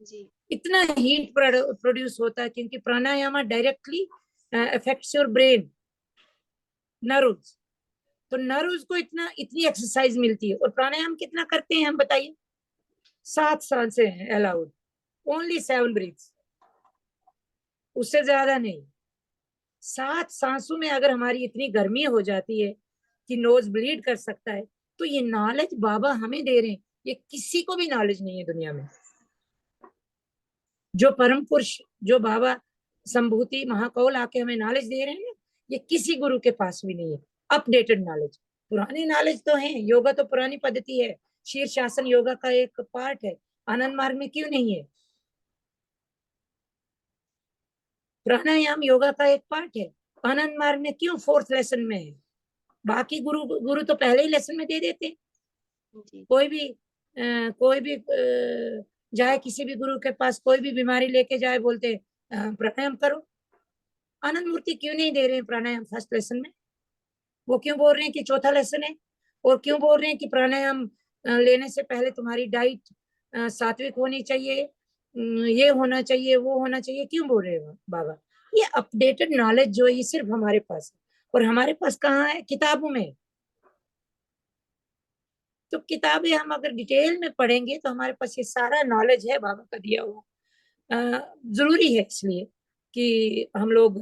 जी इतना हीट प्रोड्यूस होता है क्योंकि प्राणायाम directly affects your brain, nerves. तो नर्व्स को इतनी एक्सरसाइज मिलती है। और प्राणायाम कितना करते हैं हम बताइए? 7 साल से अलाउड, ओनली 7 ब्रीथ्स, उससे ज्यादा नहीं। 7 सांसों में अगर हमारी इतनी गर्मी हो जाती है कि नोज ब्लीड कर सकता है, तो ये नॉलेज बाबा हमें दे रहे हैं, ये किसी को भी नॉलेज नहीं है दुनिया में। जो परम पुरुष, जो बाबा संभूति महाकौल आके हमें नॉलेज दे रहे हैं ना, ये किसी गुरु के पास भी नहीं है। अपडेटेड नॉलेज, पुरानी नॉलेज तो है, योगा तो पुरानी पद्धति है, शीर्षासन योगा का एक पार्ट है, आनंद मार्ग में क्यों नहीं है? प्राणायाम योगा का एक पार्ट है, आनंद मार्ग में क्यों 4th लेसन में है? बाकी गुरु तो पहले ही लेसन में दे देते। कोई भी जाए किसी भी गुरु के पास, कोई भी बीमारी लेके जाए, बोलते प्राणायाम करो। आनंद मूर्ति क्यों नहीं दे रहे हैं प्राणायाम फर्स्ट लेसन में? वो क्यों बोल रहे हैं कि चौथा लेसन है? और क्यों बोल रहे हैं कि प्राणायाम लेने से पहले तुम्हारी डाइट सात्विक होनी चाहिए, ये होना चाहिए, वो होना चाहिए? क्यों बोल रहे हैं बाबा? ये अपडेटेड नॉलेज जो है ये सिर्फ हमारे पास है, और हमारे पास कहाँ है? किताबों में। तो किताबें हम अगर डिटेल में पढ़ेंगे तो हमारे पास ये सारा नॉलेज है बाबा का दिया हुआ। जरूरी है इसलिए कि हम लोग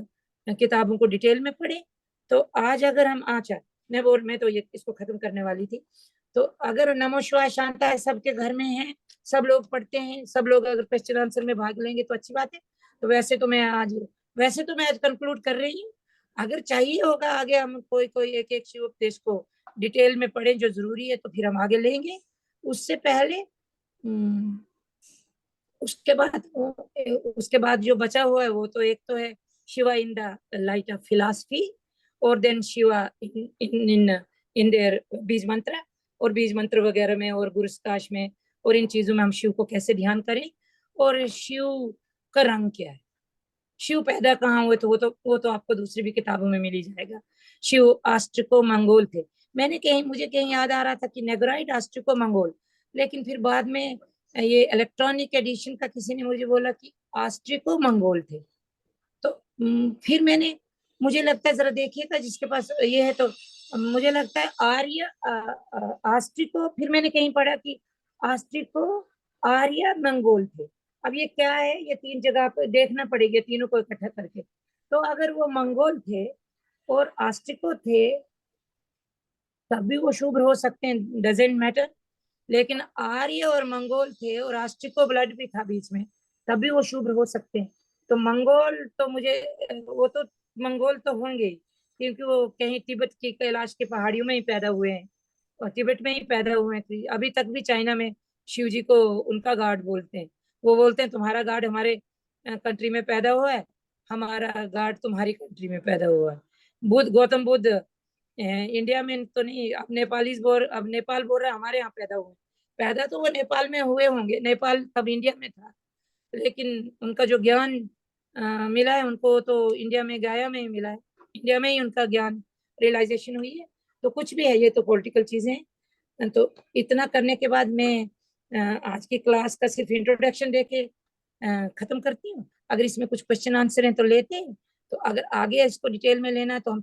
किताबों को डिटेल में पढ़ें। तो आज अगर हम मैं तो ये इसको खत्म करने वाली थी। तो अगर नमो शिवाय शांता सबके घर में है, सब लोग पढ़ते हैं, सब लोग अगर क्वेश्चन आंसर में भाग लेंगे तो अच्छी बात है। तो वैसे तो मैं आज कंक्लूड कर रही हूँ। अगर चाहिए होगा आगे हम कोई एक एक शिव उपदेश को डिटेल में पढ़ें जो जरूरी है, तो फिर हम आगे लेंगे। उससे पहले उसके बाद जो बचा हुआ है वो तो एक तो है Shiva in the light of philosophy, और देन शिवा इन देयर बीज मंत्र, और बीज मंत्र वगैरह में और गुरुस्ताश में और इन चीजों में हम शिव को कैसे ध्यान करें, और शिव का रंग क्या है, शिव पैदा कहाँ हुए, तो वो तो आपको दूसरी भी किताबों में मिल ही जाएगा। शिव आस्ट्रिको मंगोल थे। मुझे कहीं याद आ रहा था कि नेग्राइट आस्ट्रिको मंगोल, लेकिन फिर बाद में ये इलेक्ट्रॉनिक एडिशन का किसी ने मुझे बोला कि आस्ट्रिको मंगोल थे। तो फिर मुझे लगता है, जरा देखिएगा जिसके पास ये है, तो मुझे लगता है आस्ट्रिको, फिर मैंने कहीं पढ़ा कि आस्ट्रिको आर्य मंगोल थे। अब ये क्या है, ये 3 जगह पे देखना पड़ेगा, तीनों को इकट्ठा करके। तो अगर वो मंगोल थे और आस्ट्रिको थे, तब भी वो शुभ हो सकते हैं, डजेंट मैटर। लेकिन आर्य और मंगोल थे और आस्ट्रिको ब्लड भी था बीच में, तब भी वो शुभ हो सकते हैं। तो मंगोल तो वो तो मंगोल तो होंगे, क्योंकि वो कहीं तिब्बत की कैलाश की पहाड़ियों में ही पैदा हुए हैं, और तिब्बत में ही पैदा हुए थे। अभी तक भी चाइना में शिव जी को उनका गॉड बोलते हैं। वो बोलते हैं तुम्हारा गॉड हमारे कंट्री में पैदा हुआ है, हमारा गॉड तुम्हारी कंट्री में पैदा हुआ है। गौतम बुद्ध इंडिया में तो नहीं, अब नेपाल बोल रहा है हमारे यहाँ पैदा हुए। पैदा तो वो नेपाल में हुए होंगे, नेपाल तब इंडिया में था, लेकिन उनका जो ज्ञान मिला है उनको तो इंडिया में गया में ही मिला है, इंडिया में ही उनका ज्ञान रियलाइजेशन हुई है। तो कुछ भी है, ये तो पॉलिटिकल चीजें हैं। तो इतना करने के बाद मैं आज की क्लास का सिर्फ इंट्रोडक्शन देके खत्म करती हूँ। अगर इसमें कुछ क्वेश्चन आंसर हैं तो लेते हैं, तो अगर आगे इसको डिटेल में लेना है तो हम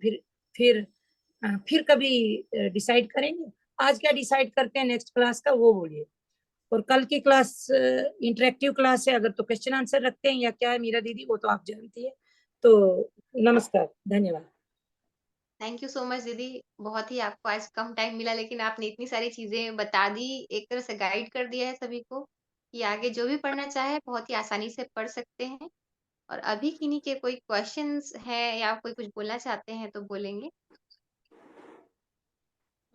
फिर कभी डिसाइड करेंगे। आज क्या डिसाइड करते हैं नेक्स्ट क्लास का, वो बोलिए। और कल की क्लास इंटरेक्टिव क्लास है, अगर तो क्वेश्चन आंसर रखते हैं या क्या है मीरा दीदी, वो तो आप जानती है। तो नमस्कार, धन्यवाद। थैंक यू सो मच दीदी। बहुत ही आपको आज कम टाइम मिला, लेकिन आपने इतनी सारी चीजें बता दी, एक तरह से गाइड कर दिया है सभी को कि आगे जो भी पढ़ना चाहे बहुत ही आसानी से पढ़ सकते हैं। और अभी किन्हीं के कोई क्वेश्चंस हैं या कोई कुछ बोलना चाहते हैं तो बोलेंगे।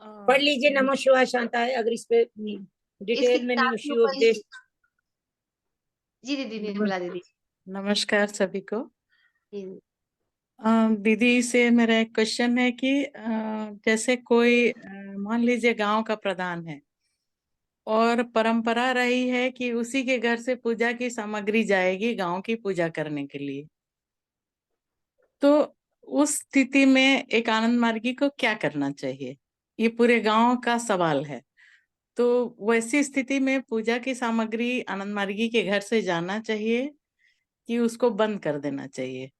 पढ़ लीजिए नमो शिवाय शांताय, अगर इस पे इसकी डिटेल में किताब नहीं के शिव ऊपर उपदेश। जी दीदी, निर्मला दीदी। नमस्कार सभी को। जी दीदी से मेरा एक क्वेश्चन है कि जैसे कोई मान लीजिए गांव का प्रधान है और परंपरा रही है कि उसी के घर से पूजा की सामग्री जाएगी गांव की पूजा करने के लिए, तो उस स्थिति में एक आनंद मार्गी को क्या करना चाहिए? ये पूरे गांव का सवाल है। तो वैसी स्थिति में पूजा की सामग्री आनंद मार्गी के घर से जाना चाहिए कि उसको बंद कर देना चाहिए?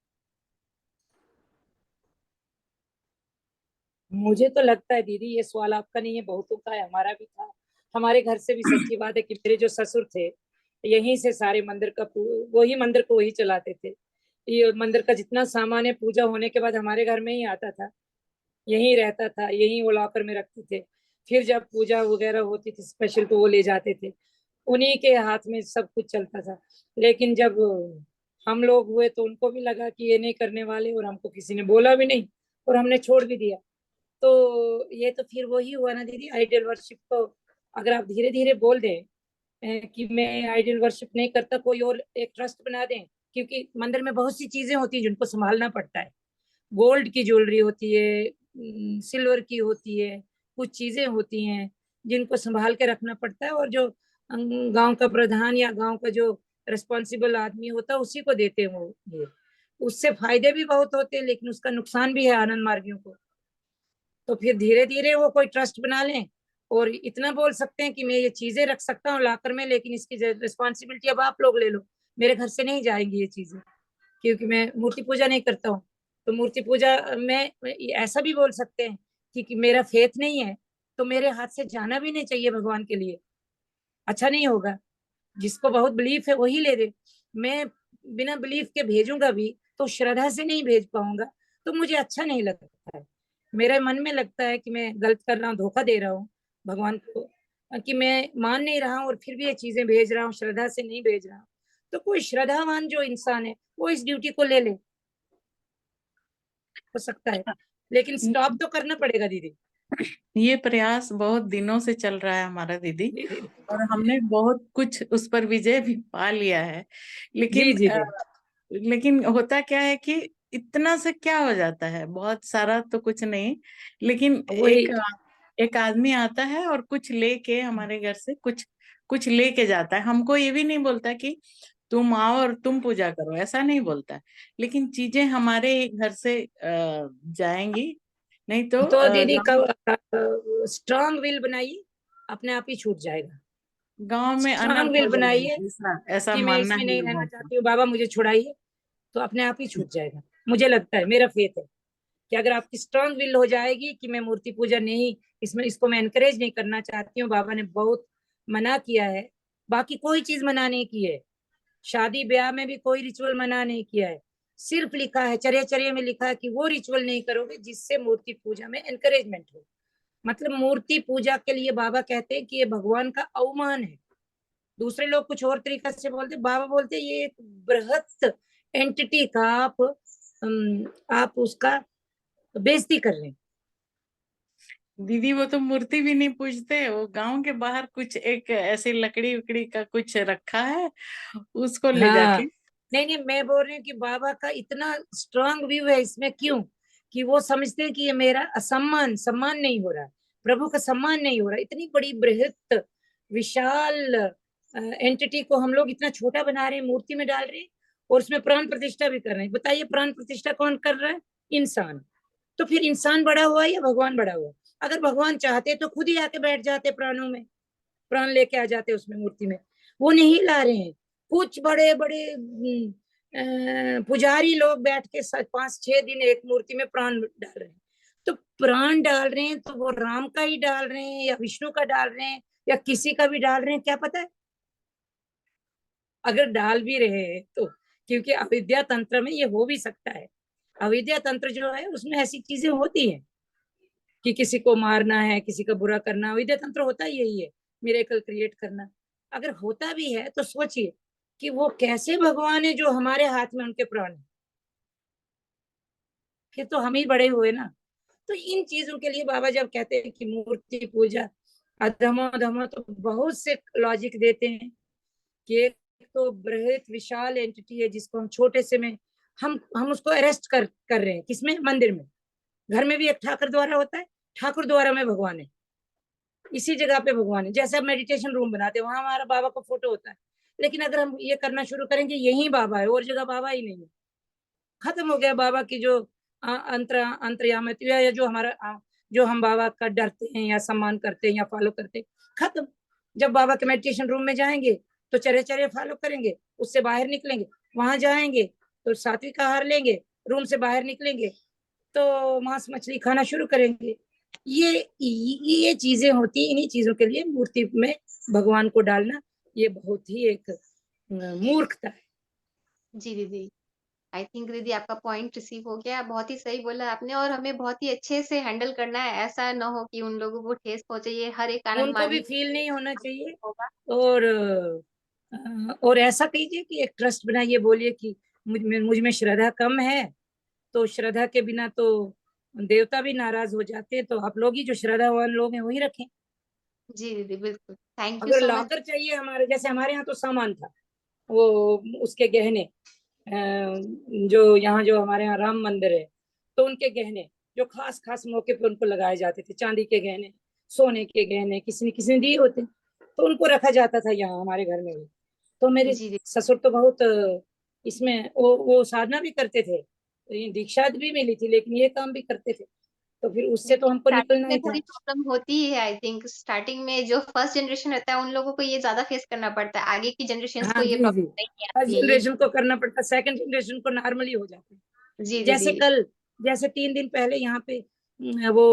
मुझे तो लगता है दीदी, ये सवाल आपका नहीं है, बहुतों का है, हमारा भी था। हमारे घर से भी सच्ची बात है कि मेरे जो ससुर थे, यहीं से सारे मंदिर का वही मंदिर को वही चलाते थे। ये मंदिर का जितना सामान है पूजा होने के बाद हमारे घर में ही आता था, यहीं रहता था, यहीं वो लॉकर में रखते थे। फिर जब पूजा वगैरह होती थी स्पेशल तो वो ले जाते थे, उन्हीं के हाथ में सब कुछ चलता था। लेकिन जब हम लोग हुए तो उनको भी लगा कि ये नहीं करने वाले, और हमको किसी ने बोला भी नहीं, और हमने छोड़ भी दिया। तो ये तो फिर वही हुआ ना दीदी, आइडल वर्शिप को अगर आप धीरे धीरे बोल दें कि मैं आइडल वर्शिप नहीं करता, कोई और एक ट्रस्ट बना दें, क्योंकि मंदिर में बहुत सी चीजें होती है जिनको संभालना पड़ता है। गोल्ड की ज्वेलरी होती है, सिल्वर की होती है, कुछ चीजें होती हैं जिनको संभाल के रखना पड़ता है, और जो गांव का प्रधान या गांव का जो रिस्पॉन्सिबल आदमी होता है उसी को देते हैं वो ये। उससे फायदे भी बहुत होते हैं लेकिन उसका नुकसान भी है आनंद मार्गियों को। तो फिर धीरे धीरे वो कोई ट्रस्ट बना लें, और इतना बोल सकते हैं कि मैं ये चीजें रख सकता हूँ लाकर में, लेकिन इसकी रिस्पॉन्सिबिलिटी अब आप लोग ले लो, मेरे घर से नहीं जाएंगी ये चीजें, क्योंकि मैं मूर्ति पूजा नहीं करता हूँ। तो मूर्ति पूजा में ऐसा भी बोल सकते हैं कि मेरा फेथ नहीं है तो मेरे हाथ से जाना भी नहीं चाहिए भगवान के लिए, अच्छा नहीं होगा। जिसको बहुत बिलीफ है वही ले दे, मैं बिना बिलीफ के भेजूंगा भी तो श्रद्धा से नहीं भेज पाऊंगा, तो मुझे अच्छा नहीं लगता है। मेरे मन में लगता है कि मैं गलत कर रहा हूँ, धोखा दे रहा हूँ भगवान को, कि मैं मान नहीं रहा हूँ और फिर भी ये चीजें भेज रहा हूँ, श्रद्धा से नहीं भेज रहा हूँ। तो कोई श्रद्धावान जो इंसान है वो इस ड्यूटी को ले ले, हो सकता है, लेकिन स्टॉप तो करना पड़ेगा दीदी। ये प्रयास बहुत दिनों से चल रहा है हमारा दीदी, और हमने बहुत कुछ उस पर विजय भी पा लिया है। जी लेकिन जी जी लेकिन होता क्या है कि इतना से क्या हो जाता है, बहुत सारा तो कुछ नहीं, लेकिन वही। एक आदमी आता है और कुछ लेके हमारे घर से कुछ कुछ लेके जाता है। हमको ये भी नहीं बोलता कि तुम आओ और तुम पूजा करो, ऐसा नहीं बोलता। लेकिन चीजें हमारे ही घर से जाएंगी, नहीं तो तो दीदी कब स्ट्रांग विल बनाइए, अपने आप ही छूट जाएगा। गांव में स्ट्रांग अनर्थ विल हो बनाइए जाएगा, ऐसा ऐसा कि मैं मानना इसमें है नहीं रहना लोगों का। चाहती हूँ, बाबा मुझे छुड़ाइए, तो अपने आप ही छूट जाएगा। मुझे लगता है, मेरा फेथ है कि अगर आपकी स्ट्रांग विल हो जाएगी कि मैं मूर्ति पूजा नहीं, इसमें इसको मैं एनकरेज नहीं करना चाहती हूँ, बाबा ने बहुत मना किया है, बाकी कोई चीज मना नहीं की है, शादी ब्याह में भी कोई रिचुअल मना नहीं किया है, सिर्फ लिखा है चर्या चर्या में लिखा है कि वो रिचुअल नहीं करोगे जिससे मूर्ति पूजा में एनकरेजमेंट हो। मतलब मूर्ति पूजा के लिए बाबा कहते हैं कि ये भगवान का अवमान है। दूसरे लोग कुछ और तरीका से बोलते, बाबा बोलते ये एक बृहत एंटिटी का आप उसका बेइज्जती कर रहे हैं। दीदी वो तो मूर्ति भी नहीं पूजते, वो गांव के बाहर कुछ एक ऐसी लकड़ी उकड़ी का कुछ रखा है, उसको ले हाँ, जाके। नहीं नहीं, मैं बोल रही हूँ कि बाबा का इतना स्ट्रांग व्यू है इसमें, क्यों कि वो समझते हैं कि ये मेरा असम्मान सम्मान नहीं हो रहा है, प्रभु का सम्मान नहीं हो रहा, इतनी बड़ी बृहत विशाल एंटिटी को हम लोग इतना छोटा बना रहे हैं, मूर्ति में डाल रहे हैं, और उसमें प्राण प्रतिष्ठा भी कर रहे हैं। बताइए प्राण प्रतिष्ठा कौन कर रहा है? इंसान। तो फिर इंसान बड़ा हुआ या भगवान बड़ा हुआ? अगर भगवान चाहते तो खुद ही आके बैठ जाते प्राणों में, प्राण लेके आ जाते उसमें मूर्ति में, वो नहीं ला रहे हैं। कुछ बड़े बड़े पुजारी लोग बैठ के 5-6 दिन एक मूर्ति में प्राण डाल रहे हैं। तो प्राण डाल रहे हैं तो वो राम का ही डाल रहे हैं या विष्णु का डाल रहे हैं या किसी का भी डाल रहे हैं, क्या पता है। अगर डाल भी रहे हैं तो, क्योंकि अविद्या तंत्र में ये हो भी सकता है, अविद्या तंत्र जो है उसमें ऐसी चीजें होती है कि किसी को मारना है, किसी का बुरा करना, अविद्या तंत्र होता ही यही है, मिरेकल क्रिएट करना। अगर होता भी है तो सोचिए कि वो कैसे भगवान है जो हमारे हाथ में उनके प्राण है, फिर तो हम ही बड़े हुए ना। तो इन चीजों के लिए बाबा जब कहते हैं कि मूर्ति पूजा अधमा अधमा, तो बहुत से लॉजिक देते हैं कि एक तो बृहत विशाल एंटिटी है जिसको हम छोटे से में हम उसको अरेस्ट कर रहे हैं, किसमें? मंदिर में। घर में भी एक ठाकुर द्वारा होता है, ठाकुर द्वारा में भगवान है, इसी जगह पे भगवान है। जैसे अब मेडिटेशन रूम बनाते हैं वहां हमारा बाबा का फोटो होता है, लेकिन अगर हम ये करना शुरू करेंगे यही बाबा है और जगह बाबा ही नहीं है, खत्म हो गया बाबा की जो अंतर्यामित या जो हमारा जो हम बाबा का डरते हैं या सम्मान करते हैं या फॉलो करते हैं, खत्म। जब बाबा के मेडिटेशन रूम में जाएंगे तो चरे चरे फॉलो करेंगे, उससे बाहर निकलेंगे, वहां जाएंगे तो सात्विक आहार लेंगे, रूम से बाहर निकलेंगे तो मांस मछली खाना शुरू करेंगे। ये चीजें होती, इन्हीं चीजों के लिए मूर्ति में भगवान को डालना ये बहुत ही एक मूर्खता है। जी दीदी, आई थिंक दीदी आपका पॉइंट रिसीव हो गया, बहुत ही सही बोला आपने और हमें बहुत ही अच्छे से हैंडल करना है, ऐसा ना हो कि उन लोगों को ठेस पहुँचे, ये हर एक आनंद उनको भी मानी फील नहीं होना चाहिए। होगा। और ऐसा कीजिए कि एक ट्रस्ट बनाइए, बोलिए कि मुझ में श्रद्धा कम है, तो श्रद्धा के बिना तो देवता भी नाराज हो जाते हैं, तो आप लोग ही जो श्रद्धावान लोग हैं वही रखें। जी दीदी, बिल्कुल। थैंक यू अगर सो मच। लॉकर चाहिए हमारे, जैसे हमारे यहाँ तो सामान था, वो उसके गहने, जो यहाँ जो हमारे यहाँ राम मंदिर है, तो उनके गहने जो खास खास मौके पे उनको लगाए जाते थे, चांदी के गहने, सोने के गहने, किसी ने दिए होते, तो उनको रखा जाता था यहाँ हमारे घर में भी। तो मेरे जी दीदी। ससुर तो बहुत इसमें वो साधना भी करते थे, ये दीक्षा भी मिली थी, लेकिन ये काम भी करते थे, तो फिर उससे तो हमको स्टार्टिंग निकलना में ही था। थोड़ी प्रॉब्लम होती ही है, आई थिंक स्टार्टिंग में जो फर्स्ट जनरेशन रहता है उन लोगों को ये ज़्यादा फेस करना पड़ता है, आगे की जनरेशन्स को हाँ ये जी जी, प्रॉब्लम नहीं फर्स्ट आती है, ये जनरेशन को करना पड़ता, सेकंड जनरेशन को नॉर्मली हो जाता है। जी जैसे दीदी। कल, जैसे 3 दिन पहले यहाँ पे वो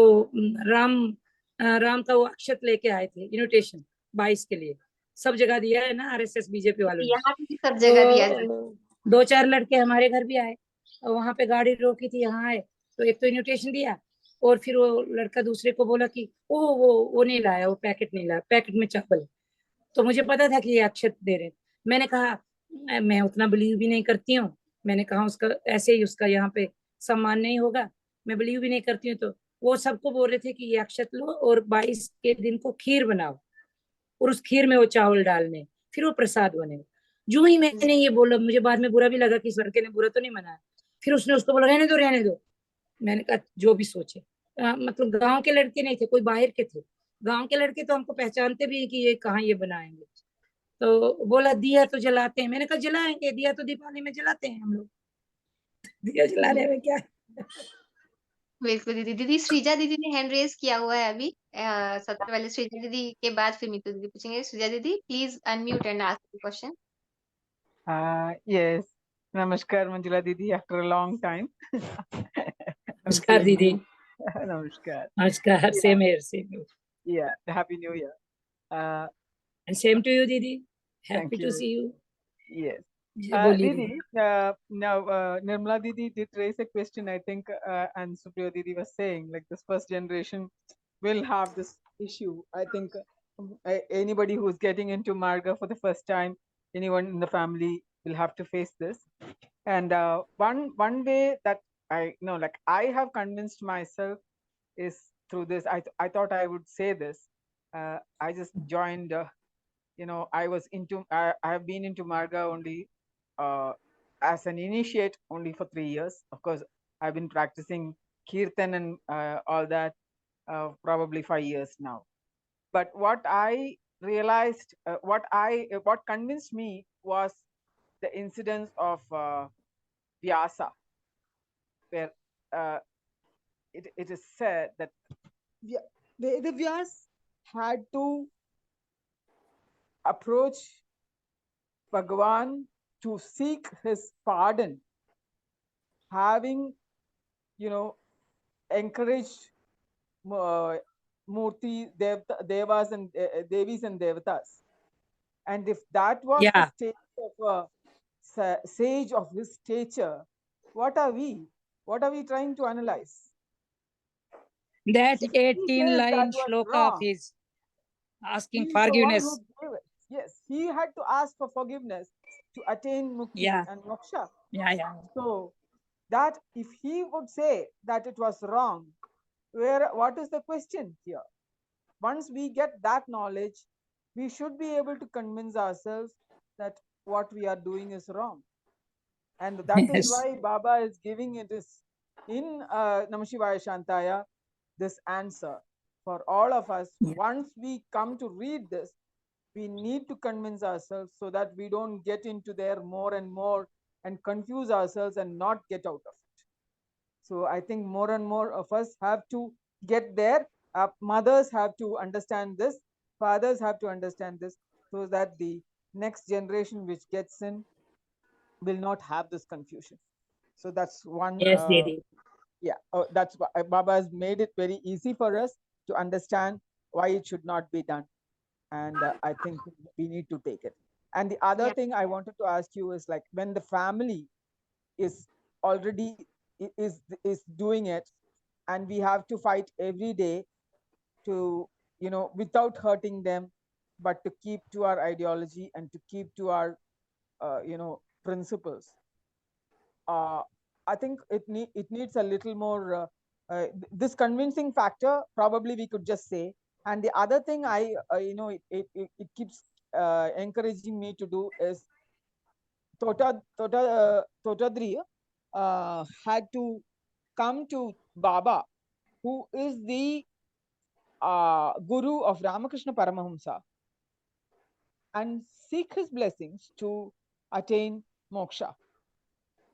राम का वो अक्षत लेके आए थे, इन्विटेशन 22 के लिए, सब जगह दिया है ना आरएसएस बीजेपी वालों ने। यहाँ पे भी सब जगह दिया जाता तो 2-4 लड़के हमारे घर भी आए, और वहां पे गाड़ी रोकी थी, यहाँ आए, तो एक तो इन्विटेशन दिया, और फिर वो लड़का दूसरे को बोला कि वो नहीं लाया, वो पैकेट नहीं लाया, पैकेट में चावल है। तो मुझे पता था कि ये अक्षत दे रहे हैं। मैंने कहा मैं उतना बिलीव भी नहीं करती हूँ, मैंने कहा उसका ऐसे ही उसका यहाँ पे सम्मान नहीं होगा, मैं बिलीव भी नहीं करती हूँ। तो वो सबको बोल रहे थे कि ये अक्षत लो और 22 के दिन को खीर बनाओ, और उस खीर में वो चावल डालने, फिर वो प्रसाद बनेगा। जो ही है। मैंने ये बोला, मुझे बाद में बुरा भी लगा कि इस लड़के ने बुरा तो नहीं मनाया। फिर उसने उसको बोला रहने दो रहने दो। मैंने कहा जो भी सोचे। मतलब गांव के लड़के नहीं थे, कोई बाहर के थे। गांव के लड़के तो हमको पहचानते भी हैं कि ये कहाँ ये बनाएंगे। तो बोला दिया तो जलाते हैं, मैंने कहा जलाएंगे, दिया तो दीपावली में जलाते हैं हम लोग, दिया जलाने में क्या है? बिल्कुल दीदी। दीदी श्रीजा दीदी ने हैंड रेज़ किया हुआ है अभी। सबसे पहले श्रीजा दीदी के बाद फिर मीतू दीदी पूछेंगे। श्रीजा दीदी please unmute and ask the question. Yes. Namaskar, Manjula Didi, after a long time. I'm नमस्कार feeling दीदी। good. Namaskar. नमस्कार, Yeah, same here, same here, yeah. Happy New Year. Uh, and same to you दीदी, happy thank to you. See you. Yes. बोलिए Didi, दीदी। now Nirmala Didi did raise a question, I think, and Supriya Didi was saying, like this first generation will have this issue. I think anybody who's getting into Marga for the first time, anyone in the family will have to face this. And one way that I know, like I have convinced myself is through this. I thought I would say this. I just joined. I was into. I have been into Marga only as an initiate only for 3 years. Of course, I've been practicing kirtan and all that probably 5 years now. But what I realized, what convinced me was the incidence of Vyasa, where uh, it is said that the Vyas had to approach Bhagavan to seek his pardon, having, encouraged Murti, Devas and Devis and Devatas. And if that was the या state of a sage of his stature, what are we? What are we trying to analyze? That So he 18 says that line was shloka of wrong. His He asking is the one forgiveness. who gave it. Yes, he had to ask for forgiveness to attain mukti या and moksha. या So that if he would say that it was wrong, what is the question here? Once we get that knowledge, we should be able to convince ourselves that what we are doing is wrong. And that is yes why Baba is giving it is in Namah Shivaya Shantaya this answer for all of us. Once we come to read this, we need to convince ourselves so that we don't get into there more and more and confuse ourselves and not get out of it. So I think more and more of us have to get there. Mothers have to understand this, fathers have to understand this, so that the next generation which gets in will not have this confusion. So that's one. Yes दीदी। That's why Baba has made it very easy for us to understand why it should not be done. And I think we need to take it. And the other Yeah. thing I wanted to ask you is, like, when the family is already is doing it, and we have to fight every day to, you know, without hurting them, but to keep to our ideology and to keep to our you know, principles. I think it needs a little more this convincing factor, probably we could just say. And the other thing I you know, it keeps encouraging me to do is Totadri had to come to Baba, who is the guru of Ramakrishna Paramahamsa, and seek his blessings to attain moksha.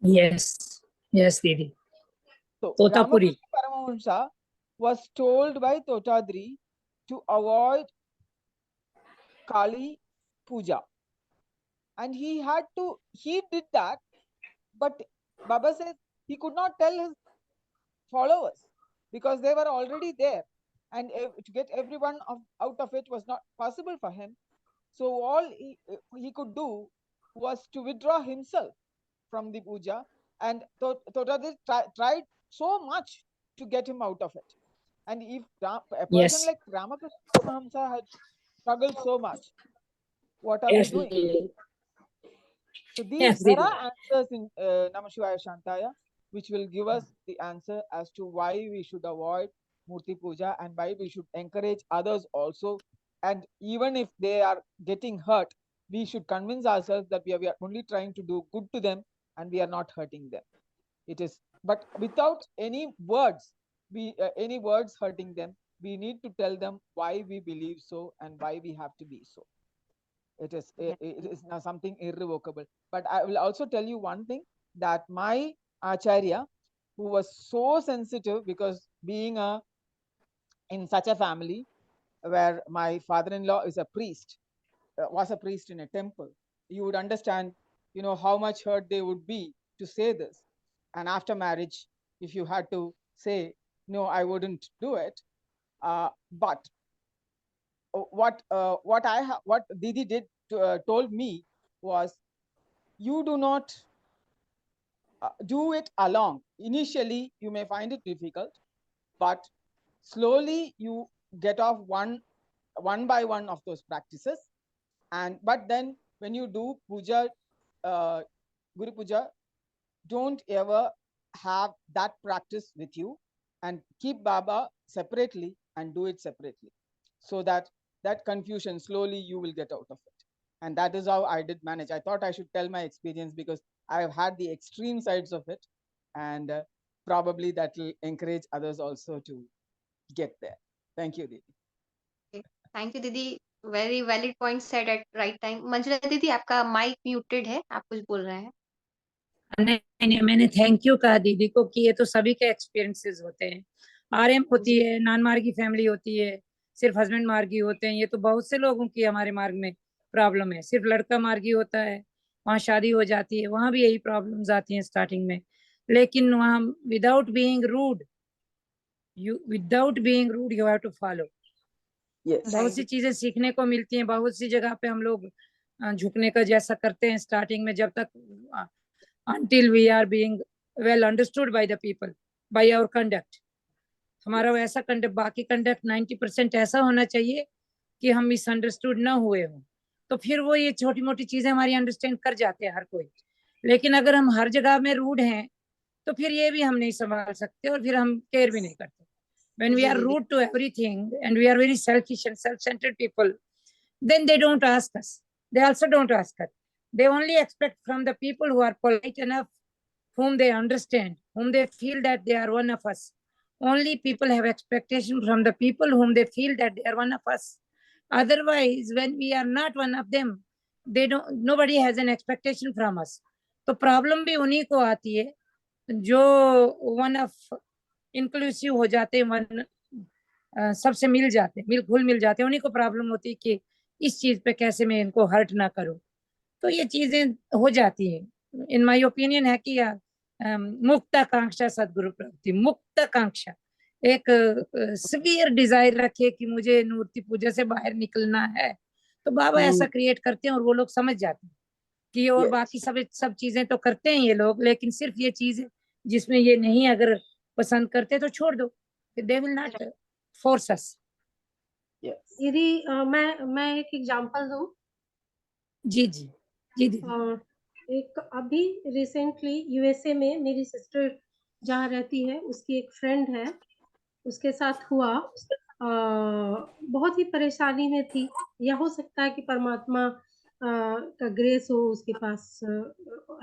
Yes, yes, Didi. So Totapuri. Ramakrishna Paramahamsa was told by Totadri to avoid Kali Puja, and he did that, but Baba says he could not tell his followers because they were already there, and to get everyone out of it was not possible for him. So all he could do was to withdraw himself from the puja, and Totadri tried so much to get him out of it. And if a person like Ramakrishna Paramahamsa had struggled so much, what are we doing? Didi. So Yes, there Didi. are answers in Namah Shivaya Shantaya, which will give us the answer as to why we should avoid Murti Puja and why we should encourage others also. And even if they are getting hurt, we should convince ourselves that we are only trying to do good to them and we are not hurting them. It is, but without any words, any words hurting them, we need to tell them why we believe so and why we have to be so. It is now something irrevocable. But I will also tell you one thing, that my Acharya, who was so sensitive, because being in such a family where my father-in-law is a priest, was a priest in a temple, you would understand, you know, how much hurt they would be to say this. And after marriage, if you had to say, no, I wouldn't do it. But what Didi did told me was, you do not do it along. Initially, you may find it difficult, but slowly you get off one by one of those practices. But then when you do puja, Guru Puja, don't ever have that practice with you, and keep Baba separately and do it separately, so that confusion, slowly you will get out of it. And that is how I did manage. I thought I should tell my experience because I have had the extreme sides of it, and probably that will encourage others also to get there. Thank you, Didi. Okay. Thank you, Didi. Very valid point said at right time. Manjula दीदी, आपका mic muted है, आप कुछ बोल रहे हैं? नहीं, मैंने थैंक यू कहा दीदी को कि ये तो सभी के एक्सपीरियंसेस होते हैं। आरएम होती है, नान मार्गी फैमिली होती है, सिर्फ हस्बैंड मार्गी होते हैं, ये तो बहुत से लोगों की हमारे मार्ग में प्रॉब्लम है। सिर्फ लड़का मार्गी होता है, वहाँ शादी हो जाती है, वहाँ भी यही प्रॉब्लम्स आती हैं स्टार्टिंग में। लेकिन वहाँ without being rude you have to follow. बहुत सी चीजें सीखने को मिलती हैं। बहुत सी जगह पे हम लोग झुकने का जैसा करते हैं स्टार्टिंग में, जब तक until we are being well understood by the people, by our conduct. हमारा वैसा कंडक्ट, बाकी कंडक्ट 90% ऐसा होना चाहिए कि हम मिसअंडरस्टूड ना हुए हों, तो फिर वो ये छोटी मोटी चीजें हमारी अंडरस्टैंड कर जाते हैं हर कोई। लेकिन अगर हम हर जगह में रूड हैं तो फिर ये भी हम नहीं संभाल सकते और फिर हम केयर भी नहीं करते। When we are rude to everything and we are very selfish and self-centered people, then they don't ask us. They also don't ask us. They only expect from the people who are polite enough, whom they understand, whom they feel that they are one of us. Only people have expectation from the people whom they feel that they are one of us. Otherwise, when we are not one of them, nobody has an expectation from us. तो problem भी उन्हीं को आती है जो one of inclusive हो जाते हैं, वन सबसे मिल जाते हैं, घुल मिल जाते हैं। उन्हीं को प्रॉब्लम होती है कि इस चीज पे कैसे मैं इनको हर्ट ना करूं। तो ये चीजें हो जाती हैं। इन माय ओपिनियन है कि मुक्ताकांक्षा सदगुरु प्राप्ति, मुक्ताकांक्षा, एक सिवियर डिजायर रखे कि मुझे मूर्ति पूजा से बाहर निकलना है, तो बाबा ऐसा क्रिएट करते हैं और वो लोग समझ जाते हैं कि और बाकी सब चीजें तो करते हैं ये लोग, लेकिन सिर्फ ये चीज जिसमें ये नहीं अगर पसंद करते तो छोड़ दो, they will not force us. Yes. दीदी मैं एक एग्जांपल दूं। जी जी जी दीदी। एक अभी रिसेंटली यूएसए में मेरी सिस्टर जहाँ रहती है, उसकी एक फ्रेंड है, उसके साथ हुआ। बहुत ही परेशानी में थी, या हो सकता है कि परमात्मा का ग्रेस हो उसके पास,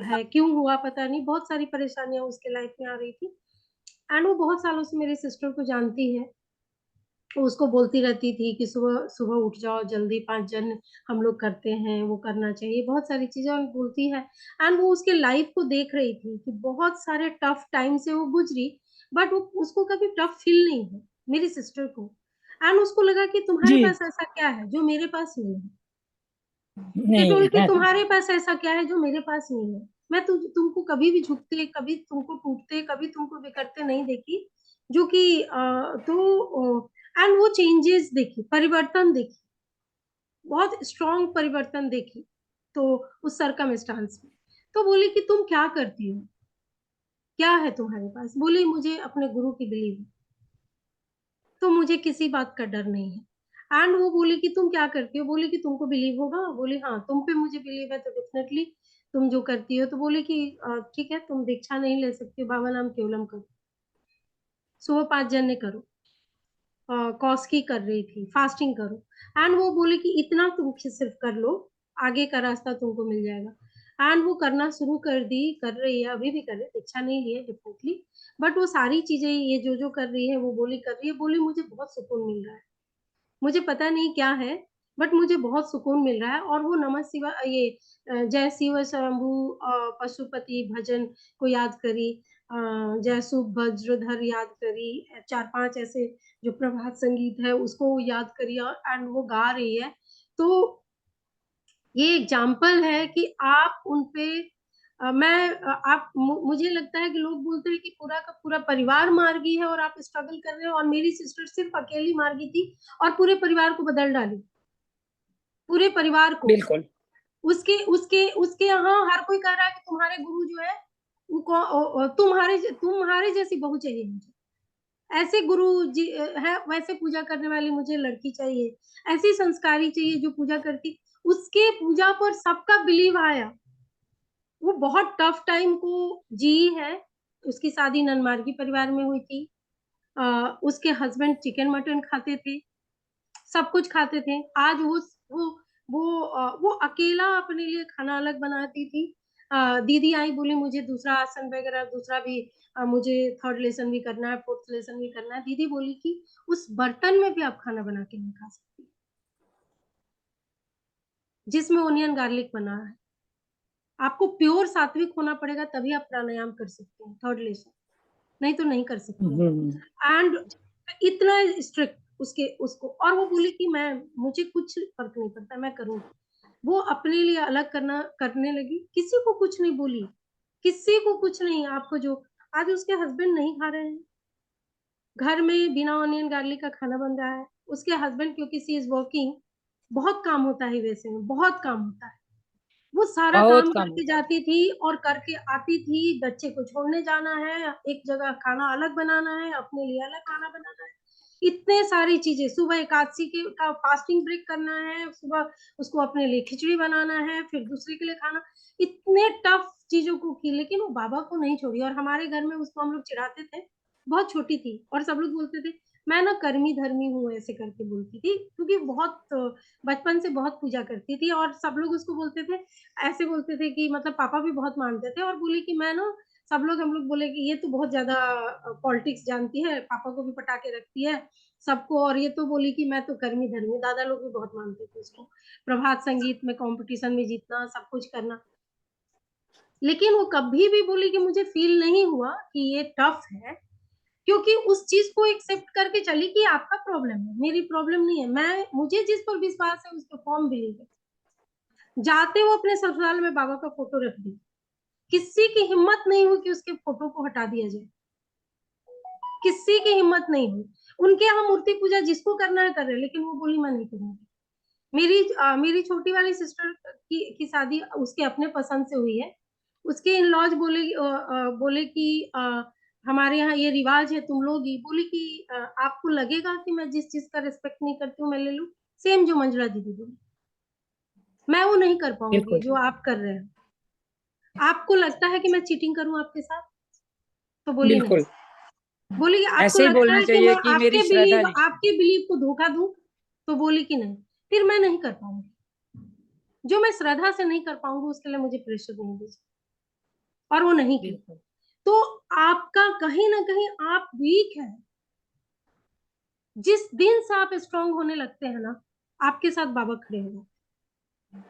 है, क्यों हुआ पता नहीं। बहुत सारी परेशानियां उसके लाइफ में आ रही थी, एंड वो बहुत सालों से मेरी सिस्टर को जानती है। तो उसको बोलती रहती थी कि सुबह सुबह उठ जाओ जल्दी, 5 जन हम लोग करते हैं, वो करना चाहिए, बहुत सारी चीजें वो बोलती है। एंड वो उसके लाइफ को देख रही थी कि बहुत सारे टफ टाइम से वो गुजरी, बट वो उसको कभी टफ फील नहीं हुआ, मेरी सिस्टर को। एंड उसको लगा कि तुम्हारे जी पास ऐसा क्या है जो मेरे पास नहीं है। नहीं टोल के है। तुम्हारे पास ऐसा क्या है जो मेरे पास नहीं है। मैं तुमको कभी भी झुकते, कभी तुमको टूटते, कभी तुमको बिखरते नहीं देखी, जो कि तो एंड वो चेंजेस देखी, परिवर्तन देखी, बहुत स्ट्रॉन्ग परिवर्तन देखी। तो उस सरकमस्टांस में तो बोली कि तुम क्या करती हो, क्या है तुम्हारे पास। बोली मुझे अपने गुरु की बिलीव है, तो मुझे किसी बात का डर नहीं है। एंड वो बोली कि तुम क्या करती हो। बोली कि तुमको बिलीव होगा। बोली हाँ, तुम पे मुझे बिलीव है, तो डेफिनेटली तुम जो करती हो। तो बोली कि ठीक है, तुम दीक्षा नहीं ले सकती हो, बाबा नाम केवलम करो, सुबह 5 जन ने करो, कौसकी कर रही थी, फास्टिंग करो। एंड वो बोले कि इतना तुम सिर्फ कर लो, आगे का रास्ता तुमको मिल जाएगा। एंड वो करना शुरू कर दी, कर रही है, अभी भी कर रही है, दीक्षा नहीं ली है डेफिनेटली, बट वो सारी चीजें ये जो जो कर रही है वो बोली कर रही है। बोली मुझे बहुत सुकून मिल रहा है, मुझे पता नहीं क्या है, बट मुझे बहुत सुकून मिल रहा है। और वो नमः शिवाय, ये जय शिव शंभु पशुपति भजन को याद करी, जय शुभ वज्रधर याद करी, 4-5 ऐसे जो प्रभात संगीत है उसको याद करी, एंड वो गा रही है। तो ये एग्जाम्पल है कि आप उनपे मुझे लगता है कि लोग बोलते हैं कि पूरा का पूरा परिवार मार्गी है और आप स्ट्रगल कर रहे हो, और मेरी सिस्टर सिर्फ अकेली मार्गी थी और पूरे परिवार को बदल डाली, पूरे परिवार को। बिल्कुल। उसके उसके उसके यहाँ हर कोई कह रहा है कि तुम्हारे गुरु जो है उनको तुम्हारे जैसी बहू चाहिए मुझे, ऐसे गुरु जी है, वैसे पूजा करने वाली मुझे लड़की चाहिए, ऐसी संस्कारी चाहिए जो पूजा करती। उसके पूजा पर सबका बिलीव आया। वो बहुत टफ टाइम को जी है। उसकी शादी ननमार्गी परिवार में हुई थी। उसके हस्बैंड चिकन मटन खाते थे, सब कुछ खाते थे। आज वो वो अकेला अपने लिए खाना अलग बनाती थी। दीदी आई, बोली मुझे दूसरा आसन वगैरह दूसरा भी, मुझे 3rd लेसन भी करना है, 4th लेसन भी करना है। दीदी बोली कि उस बर्तन में भी आप खाना बना के नहीं खा सकती जिसमें ओनियन गार्लिक बना है। आपको प्योर सात्विक होना पड़ेगा, तभी आप प्राणायाम कर सकते हैं 3rd लेसन, नहीं तो नहीं कर सकते। एंड इतना स्ट्रिक्ट उसको। और वो बोली कि मुझे कुछ फर्क नहीं पड़ता, मैं करूंगी। वो अपने लिए अलग करने लगी, किसी को कुछ नहीं बोली, किसी को कुछ नहीं। आपको जो आज उसके हस्बैंड नहीं खा रहे हैं, घर में बिना ऑनियन गार्लिक का खाना बन रहा है। उसके हस्बैंड, क्योंकि सी इज वर्किंग, बहुत काम होता है वैसे में, बहुत काम होता है। वो सारा बहुत काम कम करके होता है। जाती थी और करके आती थी। बच्चे को छोड़ने जाना है, एक जगह खाना अलग बनाना है, अपने लिए अलग खाना बनाना है, इतने सारी चीजें। सुबह एकादशी के का फास्टिंग ब्रेक करना है, सुबह उसको अपने लिए खिचड़ी बनाना है, फिर दूसरे के लिए खाना, इतने टफ चीजों को की, लेकिन वो बाबा को नहीं छोड़ी। और हमारे घर में उसको हम लोग चिढ़ाते थे, बहुत छोटी थी, और सब लोग बोलते थे मैं ना कर्मी धर्मी हूँ, ऐसे करके बोलती थी, क्योंकि बहुत बचपन से बहुत पूजा करती थी। और सब लोग उसको बोलते थे, ऐसे बोलते थे कि मतलब पापा भी बहुत मानते थे। और बोली कि मैं ना, हम लोग बोले कि ये तो बहुत ज्यादा पॉलिटिक्स जानती है, पापा को भी पटा के रखती है सबको। और ये तो बोली कि मैं तो कर्मी धर्मी। दादा लोग भी बहुत मानते थे उसको, प्रभात संगीत में कंपटीशन में जीतना, सब कुछ करना। लेकिन वो कभी भी बोली कि मुझे फील नहीं हुआ कि ये टफ है, क्योंकि उस चीज को एक्सेप्ट करके चली कि आपका प्रॉब्लम है, मेरी प्रॉब्लम नहीं है। मुझे जिस पर विश्वास है उस पर फॉर्म बिलीव है। जाते वो अपने ससुराल में बाबा का फोटो रख दी, किसी की हिम्मत नहीं हुई कि उसके फोटो को हटा दिया जाए, किसी की हिम्मत नहीं हुई। उनके यहाँ मूर्ति पूजा जिसको करना है कर रहे, लेकिन वो बोली मैं नहीं करूंगी। मेरी छोटी वाली सिस्टर की शादी उसके अपने पसंद से हुई है। उसके इन लॉज बोले कि हमारे यहाँ ये रिवाज है, तुम लोग ही। बोली कि आपको लगेगा कि मैं जिस चीज का रिस्पेक्ट नहीं करती हूँ मैं ले लूं? सेम जो मंजुला दीदी बोली, मैं वो नहीं कर पाऊंगी बिल्कुल जो आप कर रहे हैं। आपको लगता है कि मैं चीटिंग करूं आपके साथ? तो बोली नहीं। बिल्कुल बोली कि आपको ऐसे ही लगता बोलना है कि चाहिए मैं कि मेरी श्रद्धा नहीं। आपके बिलीव को धोखा दूं? तो बोली कि नहीं। फिर मैं नहीं कर पाऊंगी, जो मैं श्रद्धा से नहीं कर पाऊंगी उसके लिए मुझे प्रेशर नहीं दीजिए। और वो नहीं की। बिल्कुल तो आपका कहीं ना कहीं आप वीक है। जिस दिन से आप स्ट्रांग होने लगते हैं ना, आपके साथ बाबा खड़े हो जाते हैं।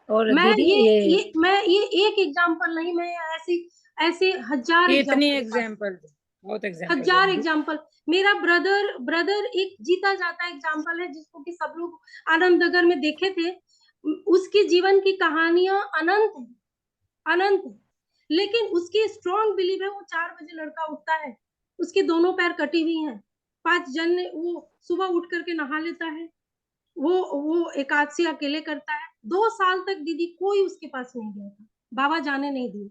और दीदी ये एक एग्जांपल नहीं, मैं ऐसे ऐसे हजार इतनी एग्जांपल, एग्जाम्पल, बहुत एग्जाम्पल हजार एग्जाम्पल। मेरा ब्रदर एक जीता जाता एग्जाम्पल है, जिसको कि सब लोग आनंद नगर में देखे थे। उसके जीवन की कहानियां अनंत है, अनंत है। लेकिन उसकी स्ट्रॉन्ग बिलीव है, वो 4 बजे लड़का उठता है, उसके दोनों पैर कटी हुई हैं, 5 जन वो सुबह उठ करके नहा लेता है, वो एकादशी अकेले करता है। 2 साल तक दीदी कोई उसके पास नहीं गया था, बाबा जाने नहीं दिए।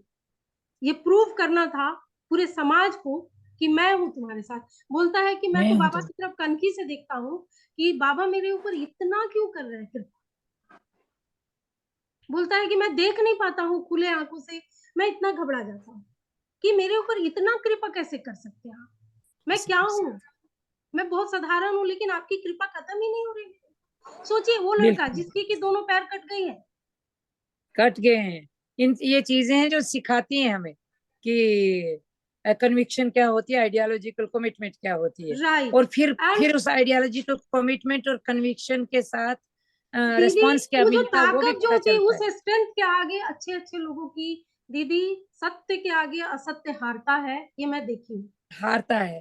ये प्रूव करना था पूरे समाज को कि मैं हूं तुम्हारे साथ। बोलता है कि मैं मैं तो हूँ बाबा की तरफ कनखी से देखता हूँ कि बाबा मेरे ऊपर इतना क्यों कर रहे हैं कृपा। बोलता है कि मैं देख नहीं पाता हूँ खुले आंखों से, मैं इतना घबरा जाता हूँ कि मेरे ऊपर इतना कृपा कैसे कर सकते हैं आप। मैं क्या हूँ? मैं बहुत साधारण हूँ, लेकिन आपकी कृपा खत्म ही नहीं हो रही। सोचिए वो लड़का बिल्कुल जिसकी की दोनों पैर कट गई है। कट गए हैं। ये चीजें हैं जो सिखाती हैं हमें कि कन्विक्शन क्या होती है, आइडियोलॉजिकल कमिटमेंट क्या होती है। राइट। और एंड फिर उस आइडियोलॉजिकल कमिटमेंट और कन्विक्शन के साथ दीदी, रिस्पॉन्स क्या वो जो मिलता है वो भी ताकत जो पता होती है चलता उस है। स्ट्रेंथ के आगे, अच्छे अच्छे लोगों की, दीदी सत्य के आगे असत्य हारता है, ये मैं देखी हूँ। हारता है।